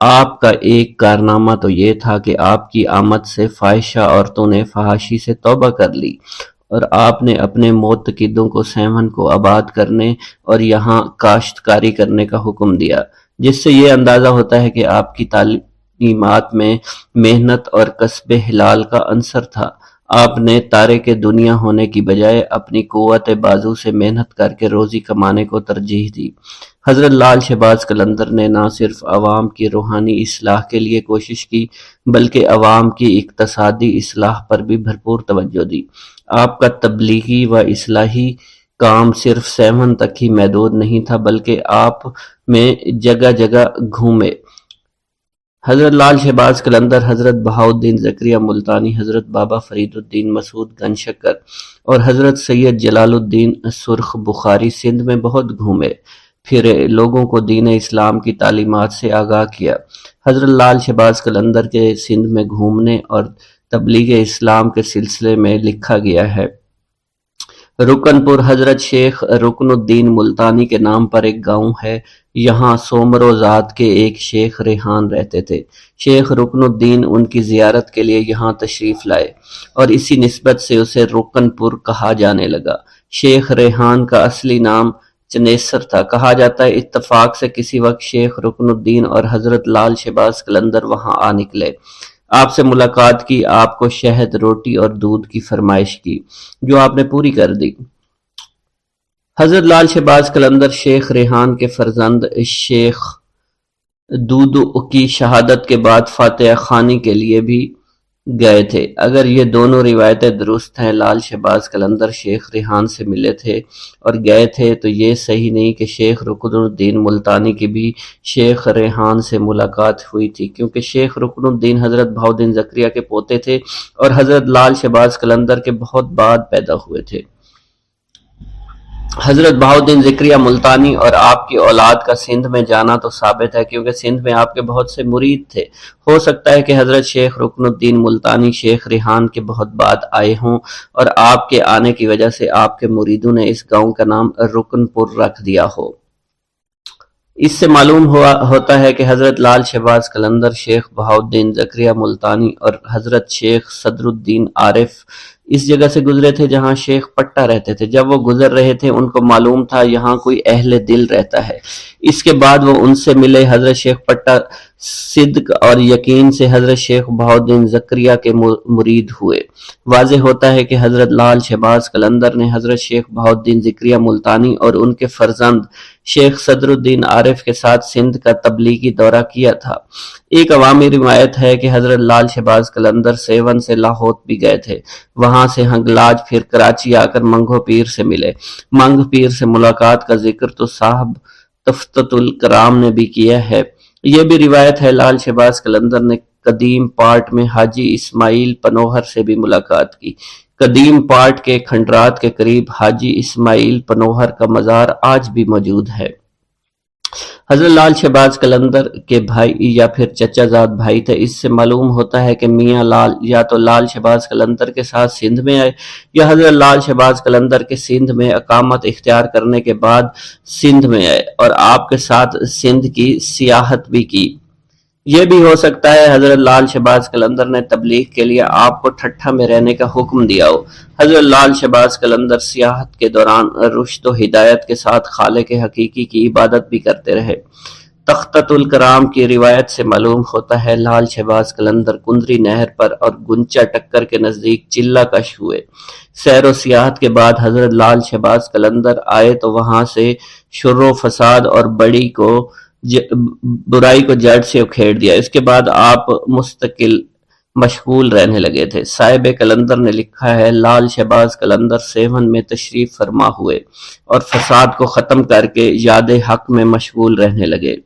آپ کا ایک کارنامہ تو یہ تھا کہ آپ کی آمد سے فاحشہ عورتوں نے فحاشی سے توبہ کر لی اور آپ نے اپنے معتقدوں کو سیون کو آباد کرنے اور یہاں کاشتکاری کرنے کا حکم دیا، جس سے یہ اندازہ ہوتا ہے کہ آپ کی تعلیمات میں محنت اور کسب حلال کا عنصر تھا۔ آپ نے تارے کے دنیا ہونے کی بجائے اپنی قوت بازو سے محنت کر کے روزی کمانے کو ترجیح دی۔ حضرت لال شہباز قلندر نے نہ صرف عوام کی روحانی اصلاح کے لیے کوشش کی بلکہ عوام کی اقتصادی اصلاح پر بھی بھرپور توجہ دی۔ آپ کا تبلیغی و اصلاحی کام صرف سیون تک ہی محدود نہیں تھا بلکہ آپ میں جگہ جگہ گھومے۔ حضرت لال شہباز قلندر، حضرت بہاؤالدین زکریا ملتانی، حضرت بابا فرید الدین مسعود گنج شکر اور حضرت سید جلال الدین سرخ بخاری سندھ میں بہت گھومے پھرے، لوگوں کو دین اسلام کی تعلیمات سے آگاہ کیا۔ حضرت لال شہباز قلندر کے سندھ میں گھومنے اور تبلیغ اسلام کے سلسلے میں لکھا گیا ہے۔ رکن پور حضرت شیخ رکن الدین ملتانی کے نام پر ایک گاؤں ہے، یہاں سومرو ذات کے ایک شیخ ریحان رہتے تھے۔ شیخ رکن الدین ان کی زیارت کے لیے یہاں تشریف لائے اور اسی نسبت سے اسے رکن پور کہا جانے لگا۔ شیخ ریحان کا اصلی نام چنیسر تھا۔ کہا جاتا ہے اتفاق سے کسی وقت شیخ رکن الدین اور حضرت لال شہباز قلندر وہاں آ نکلے، آپ سے ملاقات کی، آپ کو شہد، روٹی اور دودھ کی فرمائش کی، جو آپ نے پوری کر دی۔ حضرت لال شہباز قلندر شیخ ریحان کے فرزند شیخ دودو کی شہادت کے بعد فاتحہ خوانی کے لیے بھی گئے تھے۔ اگر یہ دونوں روایتیں درست ہیں، لال شہباز قلندر شیخ ریحان سے ملے تھے اور گئے تھے، تو یہ صحیح نہیں کہ شیخ رکن الدین ملتانی کی بھی شیخ ریحان سے ملاقات ہوئی تھی، کیونکہ شیخ رکن الدین حضرت بہاؤالدین زکریا کے پوتے تھے اور حضرت لال شہباز قلندر کے بہت بعد پیدا ہوئے تھے۔ حضرت بہاؤالدین زکریا ملتانی اور آپ کی اولاد کا سندھ میں جانا تو ثابت ہے، کیونکہ سندھ میں آپ کے بہت سے مرید تھے۔ ہو سکتا ہے کہ حضرت شیخ رکن الدین ملتانی شیخ ریحان کے بہت بعد آئے ہوں اور آپ کے آنے کی وجہ سے آپ کے مریدوں نے اس گاؤں کا نام رکن پور رکھ دیا ہو۔ اس سے معلوم ہوتا ہے کہ حضرت لال شہباز قلندر شیخ بہاؤالدین زکریا ملتانی اور حضرت شیخ صدر الدین عارف اس جگہ سے گزرے تھے جہاں شیخ پٹا رہتے تھے۔ جب وہ گزر رہے تھے ان کو معلوم تھا یہاں کوئی اہل دل رہتا ہے۔ اس کے بعد وہ ان سے ملے۔ حضرت شیخ پٹا صدق اور یقین سے حضرت شیخ بہاؤالدین زکریا کے مرید ہوئے۔ واضح ہوتا ہے کہ حضرت لال شہباز قلندر نے حضرت شیخ بہاؤالدین زکریا ملتانی اور ان کے فرزند شیخ صدر الدین عارف کے ساتھ سندھ کا تبلیغی دورہ کیا تھا۔ ایک عوامی روایت ہے کہ حضرت لال شہباز قلندر سیون سے لاہور بھی گئے تھے، وہاں سے ہنگلاج، پھر کراچی آ کر منگو پیر سے ملے۔ منگ پیر سے ملاقات کا ذکر تو صاحب تفتۃ الکرام نے بھی کیا ہے۔ یہ بھی روایت ہے لال شہباز قلندر نے قدیم پاٹ میں حاجی اسماعیل پنوہر سے بھی ملاقات کی۔ قدیم پاٹ کے کھنڈرات کے قریب حاجی اسماعیل پنوہر کا مزار آج بھی موجود ہے۔ حضرت لال شہباز قلندر کے بھائی یا پھر چچا زاد بھائی تھے۔ اس سے معلوم ہوتا ہے کہ میاں لال یا تو لال شہباز قلندر کے ساتھ سندھ میں آئے یا حضرت لال شہباز قلندر کے سندھ میں اقامت اختیار کرنے کے بعد سندھ میں آئے اور آپ کے ساتھ سندھ کی سیاحت بھی کی۔ یہ بھی ہو سکتا ہے حضرت لال شہباز قلندر نے تبلیغ کے لیے آپ کو ٹھٹھا میں رہنے کا حکم دیا ہو۔ حضرت لال شہباز قلندر سیاحت کے دوران رشد و ہدایت کے ساتھ خالق حقیقی کی عبادت بھی کرتے رہے۔ تفتۃ الکرام کی روایت سے معلوم ہوتا ہے لال شہباز قلندر کندری نہر پر اور گنچا ٹکر کے نزدیک چلہ کش ہوئے۔ سیر و سیاحت کے بعد حضرت لال شہباز قلندر آئے تو وہاں سے شر و فساد اور برائی کو جڑ سے اکھیڑ دیا۔ اس کے بعد آپ مستقل مشغول رہنے لگے تھے۔ صاحب قلندر نے لکھا ہے لال شہباز قلندر سیون میں تشریف فرما ہوئے اور فساد کو ختم کر کے یاد حق میں مشغول رہنے لگے۔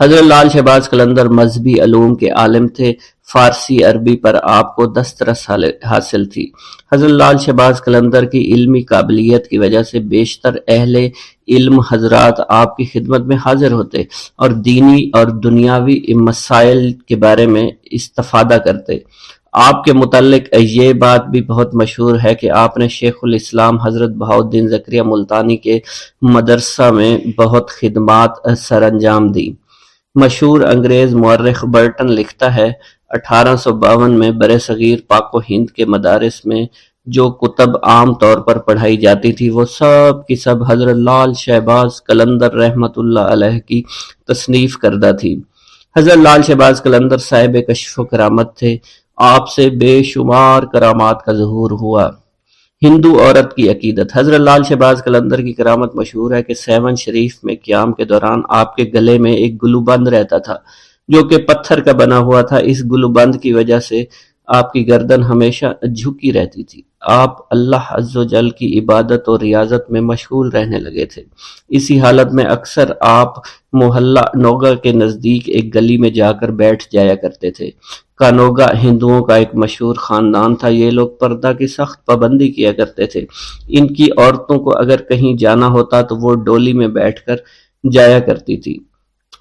حضرت لال شہباز قلندر مذہبی علوم کے عالم تھے، فارسی عربی پر آپ کو دسترس حاصل تھی۔ حضرت لال شہباز قلندر کی علمی قابلیت کی وجہ سے بیشتر اہل علم حضرات آپ کی خدمت میں حاضر ہوتے اور دینی اور دنیاوی مسائل کے بارے میں استفادہ کرتے۔ آپ کے متعلق یہ بات بھی بہت مشہور ہے کہ آپ نے شیخ الاسلام حضرت بہاؤالدین زکریا ملتانی کے مدرسہ میں بہت خدمات سر انجام دی۔ مشہور انگریز مورخ برٹن لکھتا ہے 1852 میں برصغیر پاک و ہند کے مدارس میں جو کتب عام طور پر پڑھائی جاتی تھی وہ سب کی سب حضرت لال شہباز قلندر رحمت اللہ علیہ کی تصنیف کردہ تھی۔ حضرت لال شہباز قلندر صاحب کشف و کرامت تھے، آپ سے بے شمار کرامات کا ظہور ہوا۔ ہندو عورت کی عقیدت۔ حضرت لال شہباز قلندر کی کرامت مشہور ہے کہ سیون شریف میں قیام کے دوران آپ کے گلے میں ایک گلوبند رہتا تھا جو کہ پتھر کا بنا ہوا تھا۔ اس گلوبند کی وجہ سے آپ کی گردن ہمیشہ جھکی رہتی تھی۔ آپ اللہ عز و جل کی عبادت اور ریاضت میں مشغول رہنے لگے تھے۔ اسی حالت میں اکثر آپ محلہ نوگا کے نزدیک ایک گلی میں جا کر بیٹھ جایا کرتے تھے۔ کانوگا ہندوؤں کا ایک مشہور خاندان تھا۔ یہ لوگ پردہ کی سخت پابندی کیا کرتے تھے۔ ان کی عورتوں کو اگر کہیں جانا ہوتا تو وہ ڈولی میں بیٹھ کر جایا کرتی تھی۔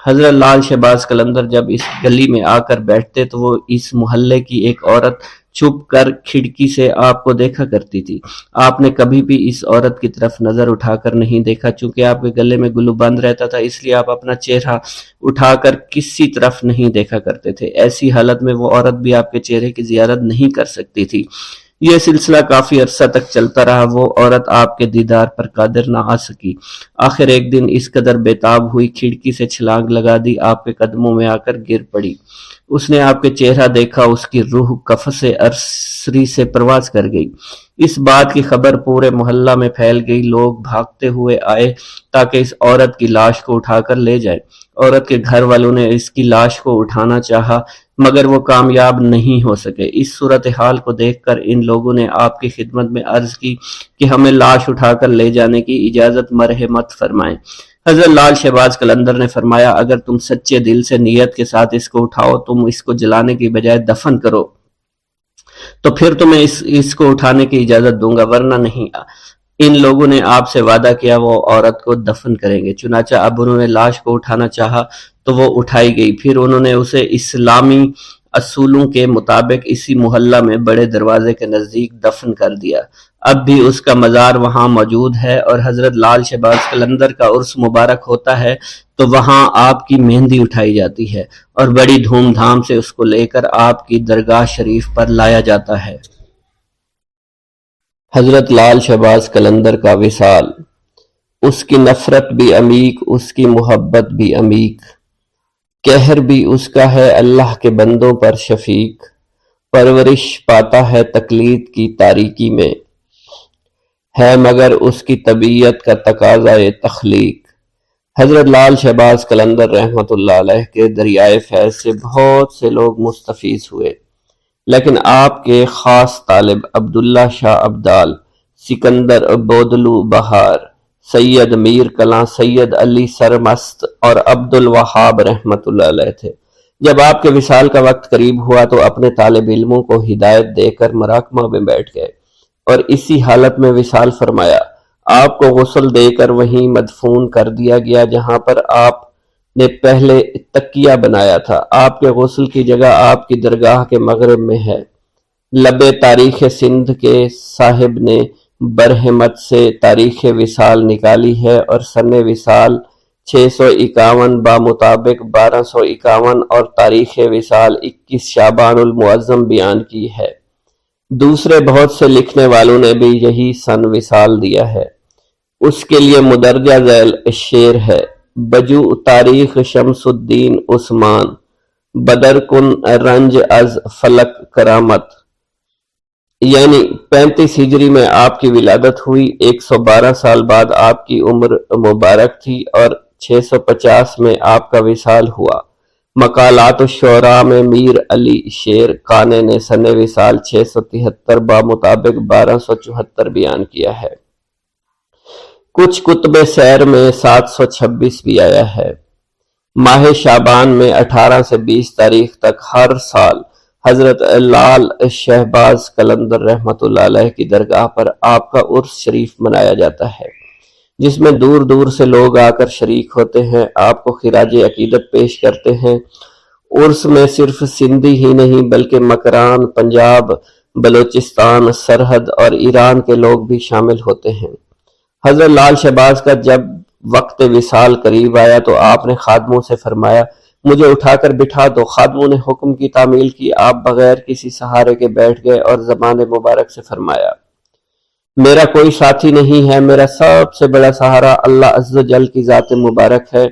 حضرت لال شہباز قلندر جب اس گلی میں آ کر بیٹھتے تو وہ اس محلے کی ایک عورت چھپ کر کھڑکی سے آپ کو دیکھا کرتی تھی۔ آپ نے کبھی بھی اس عورت کی طرف نظر اٹھا کر نہیں دیکھا، چونکہ آپ کے گلے میں گلو بند رہتا تھا، اس لیے آپ اپنا چہرہ اٹھا کر کسی طرف نہیں دیکھا کرتے تھے۔ ایسی حالت میں وہ عورت بھی آپ کے چہرے کی زیارت نہیں کر سکتی تھی۔ یہ سلسلہ کافی عرصہ تک چلتا رہا۔ وہ عورت آپ کے دیدار پر قادر نہ آ سکی۔ آخر ایک دن اس قدر بےتاب ہوئی، کھڑکی سے چھلانگ لگا دی، آپ کے قدموں میں آ کر گر پڑی۔ اس نے آپ کے چہرہ دیکھا، اس کی روح قفس ارسری سے پرواز کر گئی۔ اس بات کی خبر پورے محلہ میں پھیل گئی۔ لوگ بھاگتے ہوئے آئے تاکہ اس عورت کی لاش کو اٹھا کر لے جائے۔ عورت کے گھر والوں نے اس کی لاش کو اٹھانا چاہا مگر وہ کامیاب نہیں ہو سکے۔ اس صورتحال کو دیکھ کر ان لوگوں نے آپ کی خدمت میں عرض کی کہ ہمیں لاش اٹھا کر لے جانے کی اجازت مرحمت فرمائیں۔ حضرت لال شہباز قلندر نے فرمایا اگر تم سچے دل سے نیت کے ساتھ اس کو اٹھاؤ، تم اس کو جلانے کی بجائے دفن کرو تو پھر تمہیں اس کو اٹھانے کی اجازت دوں گا، ورنہ نہیں۔ ان لوگوں نے آپ سے وعدہ کیا وہ عورت کو دفن کریں گے۔ چنانچہ اب انہوں نے لاش کو اٹھانا چاہا تو وہ اٹھائی گئی۔ پھر انہوں نے اسے اسلامی اصولوں کے مطابق اسی محلہ میں بڑے دروازے کے نزدیک دفن کر دیا۔ اب بھی اس کا مزار وہاں موجود ہے اور حضرت لال شہباز قلندر کا عرس مبارک ہوتا ہے تو وہاں آپ کی مہندی اٹھائی جاتی ہے اور بڑی دھوم دھام سے اس کو لے کر آپ کی درگاہ شریف پر لایا جاتا ہے۔ حضرت لال شہباز قلندر کا وصال۔ اس کی نفرت بھی عمیق، اس کی محبت بھی عمیق، قہر بھی اس کا ہے اللہ کے بندوں پر شفیق، پرورش پاتا ہے تقلید کی تاریکی میں، ہے مگر اس کی طبیعت کا تقاضائے تخلیق۔ حضرت لال شہباز قلندر رحمت اللہ علیہ کے دریائے فیض سے بہت سے لوگ مستفیض ہوئے، لیکن آپ کے خاص طالب عبداللہ شاہ ابدال، سکندر بودلو بہار، سید میر کلاں، سید علی سرمست اور عبد الوہاب رحمت اللہ علیہ تھے۔ جب آپ کے وصال کا وقت قریب ہوا تو اپنے طالب علموں کو ہدایت دے کر مراقبہ میں بیٹھ گئے اور اسی حالت میں وصال فرمایا۔ آپ کو غسل دے کر وہیں مدفون کر دیا گیا جہاں پر آپ نے پہلے تکیہ بنایا تھا۔ آپ کے غسل کی جگہ آپ کی درگاہ کے مغرب میں ہے۔ لب تاریخ سندھ کے صاحب نے برہمت سے تاریخ وصال نکالی ہے اور سن وصال 651 بامطابق 1251 اور تاریخ وصال 21 شعبان المعظم بیان کی ہے۔ دوسرے بہت سے لکھنے والوں نے بھی یہی سن وصال دیا ہے۔ اس کے لیے مدرجہ ذیل شعر ہے: بجو تاریخ شمس الدین عثمان، بدر کن رنج از فلک کرامت۔ یعنی 35 ہجری میں آپ کی ولادت ہوئی، 112 سال بعد آپ کی عمر مبارک تھی اور 650 میں آپ کا وصال ہوا۔ مقالات الشعراء میں میر علی شیر قانی نے سن وصال 673 بامطابق 1274 بیان کیا ہے۔ کچھ کتب سیر میں 726 بھی آیا ہے۔ ماہ شعبان میں 18 سے 20 تاریخ تک ہر سال حضرت لال شہباز قلندر رحمۃ اللہ علیہ کی درگاہ پر آپ کا عرس شریف منایا جاتا ہے، جس میں دور دور سے لوگ آ کر شریک ہوتے ہیں، آپ کو خراج عقیدت پیش کرتے ہیں۔ عرس میں صرف سندھی ہی نہیں بلکہ مکران، پنجاب، بلوچستان، سرحد اور ایران کے لوگ بھی شامل ہوتے ہیں۔ حضرت لال شہباز کا جب وقت وصال قریب آیا تو آپ نے خادموں سے فرمایا، مجھے اٹھا کر بٹھا دو۔ خادموں نے حکم کی تعمیل کی۔ آپ بغیر کسی سہارے کے بیٹھ گئے اور زبان مبارک سے فرمایا، میرا کوئی ساتھی نہیں ہے، میرا سب سے بڑا سہارا اللہ عز و جل کی ذات مبارک ہے۔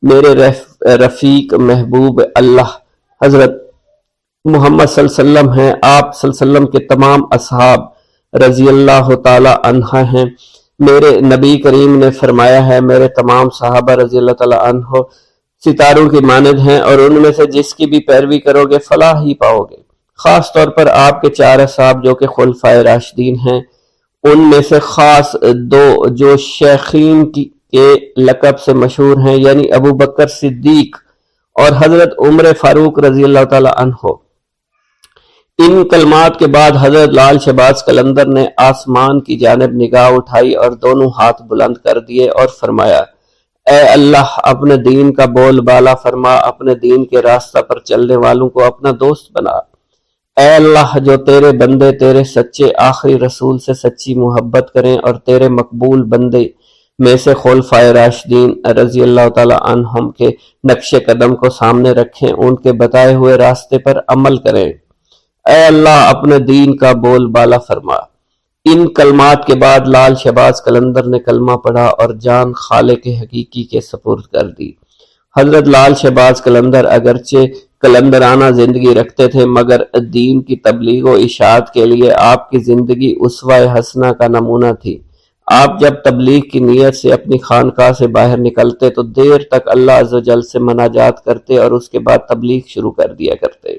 میرے رفیق محبوب اللہ حضرت محمد صلی اللہ علیہ وسلم ہیں۔ آپ صلی اللہ علیہ وسلم کے تمام اصحاب رضی اللہ تعالی عنہ ہیں۔ میرے نبی کریم نے فرمایا ہے، میرے تمام صحابہ رضی اللہ تعالی عنہ ستاروں کی مانند ہیں، اور ان میں سے جس کی بھی پیروی کرو گے فلاح ہی پاؤ گے۔ خاص طور پر آپ کے 4 اصحاب جو کہ خلفائے راشدین ہیں، ان میں سے خاص 2 جو شیخین کے لقب سے مشہور ہیں، یعنی ابو بکر صدیق اور حضرت عمر فاروق رضی اللہ تعالی عنہ۔ ان کلمات کے بعد حضرت لال شہباز قلندر نے آسمان کی جانب نگاہ اٹھائی اور دونوں ہاتھ بلند کر دیے اور فرمایا، اے اللہ اپنے دین کا بول بالا فرما، اپنے دین کے راستہ پر چلنے والوں کو اپنا دوست بنا۔ اے اللہ جو تیرے بندے تیرے سچے آخری رسول سے سچی محبت کریں اور تیرے مقبول بندے میں سے خلفائے راشدین رضی اللہ تعالی عنہم کے نقش قدم کو سامنے رکھیں، ان کے بتائے ہوئے راستے پر عمل کریں۔ اے اللہ اپنے دین کا بول بالا فرما۔ ان کلمات کے بعد لال شہباز قلندر نے کلمہ پڑھا اور جان خالق حقیقی کے سپرد کر دی۔ حضرت لال شہباز قلندر اگرچہ قلندرانہ زندگی رکھتے تھے، مگر دین کی تبلیغ و اشاعت کے لیے آپ کی زندگی اسوہ حسنہ کا نمونہ تھی۔ آپ جب تبلیغ کی نیت سے اپنی خانقاہ سے باہر نکلتے تو دیر تک اللہ عز و جل سے مناجات کرتے اور اس کے بعد تبلیغ شروع کر دیا کرتے۔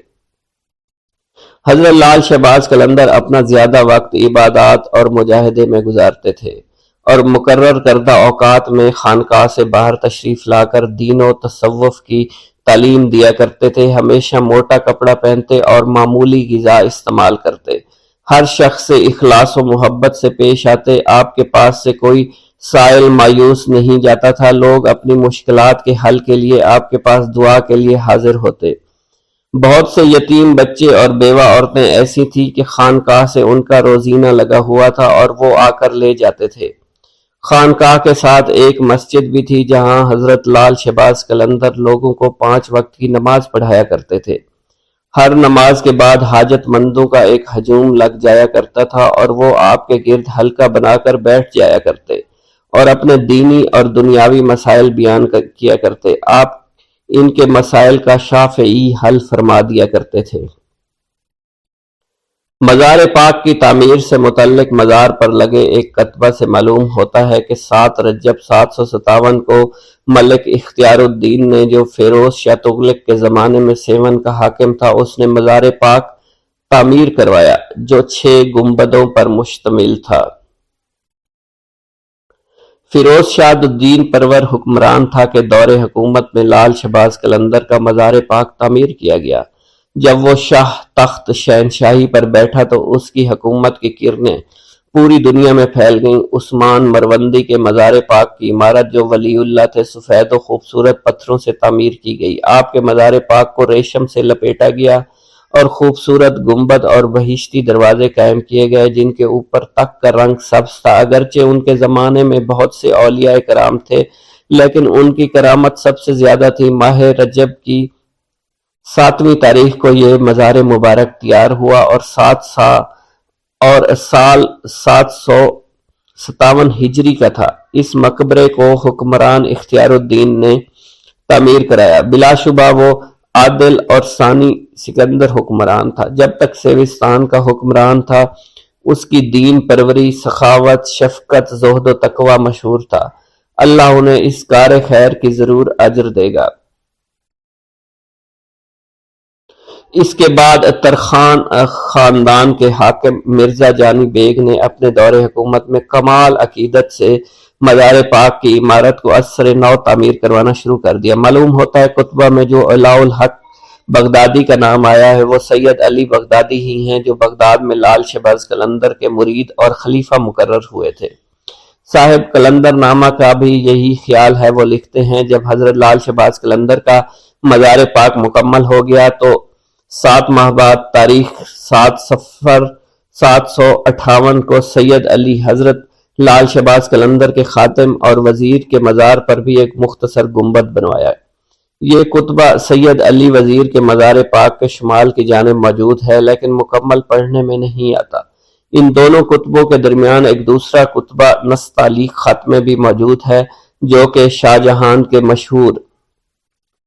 حضرت لال شہباز قلندر اپنا زیادہ وقت عبادات اور مجاہدے میں گزارتے تھے اور مقرر کردہ اوقات میں خانقاہ سے باہر تشریف لا کر دین و تصوف کی تعلیم دیا کرتے تھے۔ ہمیشہ موٹا کپڑا پہنتے اور معمولی غذا استعمال کرتے۔ ہر شخص سے اخلاص و محبت سے پیش آتے۔ آپ کے پاس سے کوئی سائل مایوس نہیں جاتا تھا۔ لوگ اپنی مشکلات کے حل کے لیے آپ کے پاس دعا کے لیے حاضر ہوتے۔ بہت سے یتیم بچے اور بیوہ عورتیں ایسی تھیں کہ خانقاہ سے ان کا روزینہ لگا ہوا تھا اور وہ آ کر لے جاتے تھے۔ خانقاہ کے ساتھ ایک مسجد بھی تھی جہاں حضرت لال شہباز قلندر لوگوں کو 5 وقت کی نماز پڑھایا کرتے تھے۔ ہر نماز کے بعد حاجت مندوں کا ایک ہجوم لگ جایا کرتا تھا اور وہ آپ کے گرد حلقہ بنا کر بیٹھ جایا کرتے اور اپنے دینی اور دنیاوی مسائل بیان کیا کرتے۔ آپ ان کے مسائل کا شافعی حل فرما دیا کرتے تھے۔ مزار پاک کی تعمیر سے متعلق مزار پر لگے ایک کتبہ سے معلوم ہوتا ہے کہ 7 رجب 757 کو ملک اختیار الدین نے، جو فیروز شاہ تغلق کے زمانے میں سیون کا حاکم تھا، اس نے مزار پاک تعمیر کروایا جو 6 گنبدوں پر مشتمل تھا۔ فیروز شاہ الدین پرور حکمران تھا کہ دور حکومت میں لال شہباز قلندر کا مزار پاک تعمیر کیا گیا۔ جب وہ شاہ تخت شہنشاہی پر بیٹھا تو اس کی حکومت کی کرنیں پوری دنیا میں پھیل گئیں۔ عثمان مروندی کے مزار پاک کی عمارت، جو ولی اللہ تھے، سفید و خوبصورت پتھروں سے تعمیر کی گئی۔ آپ کے مزار پاک کو ریشم سے لپیٹا گیا اور خوبصورت گنبد اور بہشتی دروازے قائم کیے گئے جن کے اوپر تخت کا رنگ سبز تھا۔ اگرچہ ان کے زمانے میں بہت سے اولیاء کرام تھے، لیکن ان کی کرامت سب سے زیادہ تھی۔ ماہ رجب کی 7ویں تاریخ کو یہ مزار مبارک تیار ہوا اور سال 757 ہجری کا تھا۔ اس مقبرے کو حکمران اختیار الدین نے تعمیر کرایا۔ بلا شبہ وہ عادل اور ثانی سکندر حکمران تھا۔ جب تک سیوستان کا حکمران تھا، اس کی دین پروری، سخاوت، شفقت، زہد و تقوی مشہور تھا۔ اللہ انہیں اس کار خیر کی ضرور اجر دے گا۔ اس کے بعد ترخان خاندان کے حاکم مرزا جانی بیگ نے اپنے دور حکومت میں کمال عقیدت سے مزار پاک کی عمارت کو اثر نو تعمیر کروانا شروع کر دیا۔ معلوم ہوتا ہے کتبہ میں جو علاء الحق بغدادی کا نام آیا ہے وہ سید علی بغدادی ہی ہیں جو بغداد میں لال شہباز قلندر کے مرید اور خلیفہ مقرر ہوئے تھے۔ صاحب قلندر نامہ کا بھی یہی خیال ہے۔ وہ لکھتے ہیں جب حضرت لال شہباز قلندر کا مزار پاک مکمل ہو گیا تو 7 ماہ بعد تاریخ 7 صفر 758 کو سید علی حضرت لال شہباز قلندر کے خاتم اور وزیر کے مزار پر بھی ایک مختصر گنبد بنوایا۔ یہ کتبہ سید علی وزیر کے مزار پاک کے شمال کی جانب موجود ہے لیکن مکمل پڑھنے میں نہیں آتا۔ ان دونوں کتبوں کے درمیان ایک دوسرا کتبہ نستعلیق خط میں بھی موجود ہے جو کہ شاہ جہان کے مشہور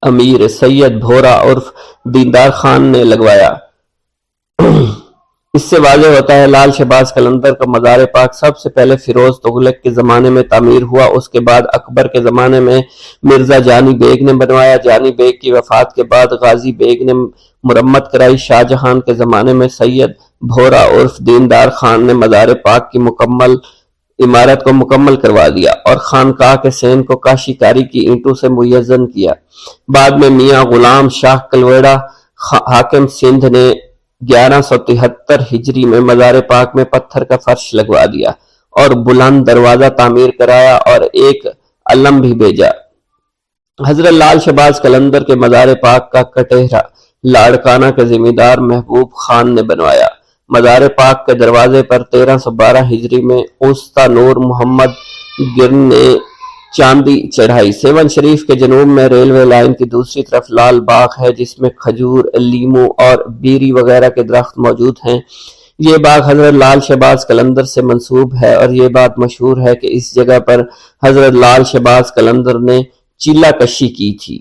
امیر سید بھورا عرف دیندار خان نے لگوایا۔ اس سے واضح ہوتا ہے لال شہباز قلندر کا مزار پاک سب سے پہلے فیروز تغلق کے زمانے میں تعمیر ہوا، اس کے بعد اکبر کے زمانے میں مرزا جانی بیگ نے بنوایا، جانی بیگ کی وفات کے بعد غازی بیگ نے مرمت کرائی، شاہ جہان کے زمانے میں سید بھورا عرف دیندار خان نے مزار پاک کی عمارت کو مکمل کروا دیا اور خانقاہ کے سین کو کاشی کاری کی اینٹوں سے مزین کیا۔ بعد میں میاں غلام شاہ کلویڑا حاکم سندھ نے 1173 ہجری میں مزار پاک میں پتھر کا فرش لگوا دیا اور بلند دروازہ تعمیر کرایا اور ایک علم بھی بھیجا۔ حضرت لال شہباز قلندر کے مزار پاک کا کٹہرہ لاڑکانہ کے زمیندار محبوب خان نے بنوایا۔ مزار پاک کے دروازے پر 1312 ہجری میں اوستا نور محمد گر نے چاندی چڑھائی۔ سیون شریف کے جنوب میں ریلوے لائن کی دوسری طرف لال باغ ہے جس میں کھجور، لیموں اور بیری وغیرہ کے درخت موجود ہیں۔ یہ باغ حضرت لال شہباز قلندر سے منسوب ہے اور یہ بات مشہور ہے کہ اس جگہ پر حضرت لال شہباز قلندر نے چیلا کشی کی تھی۔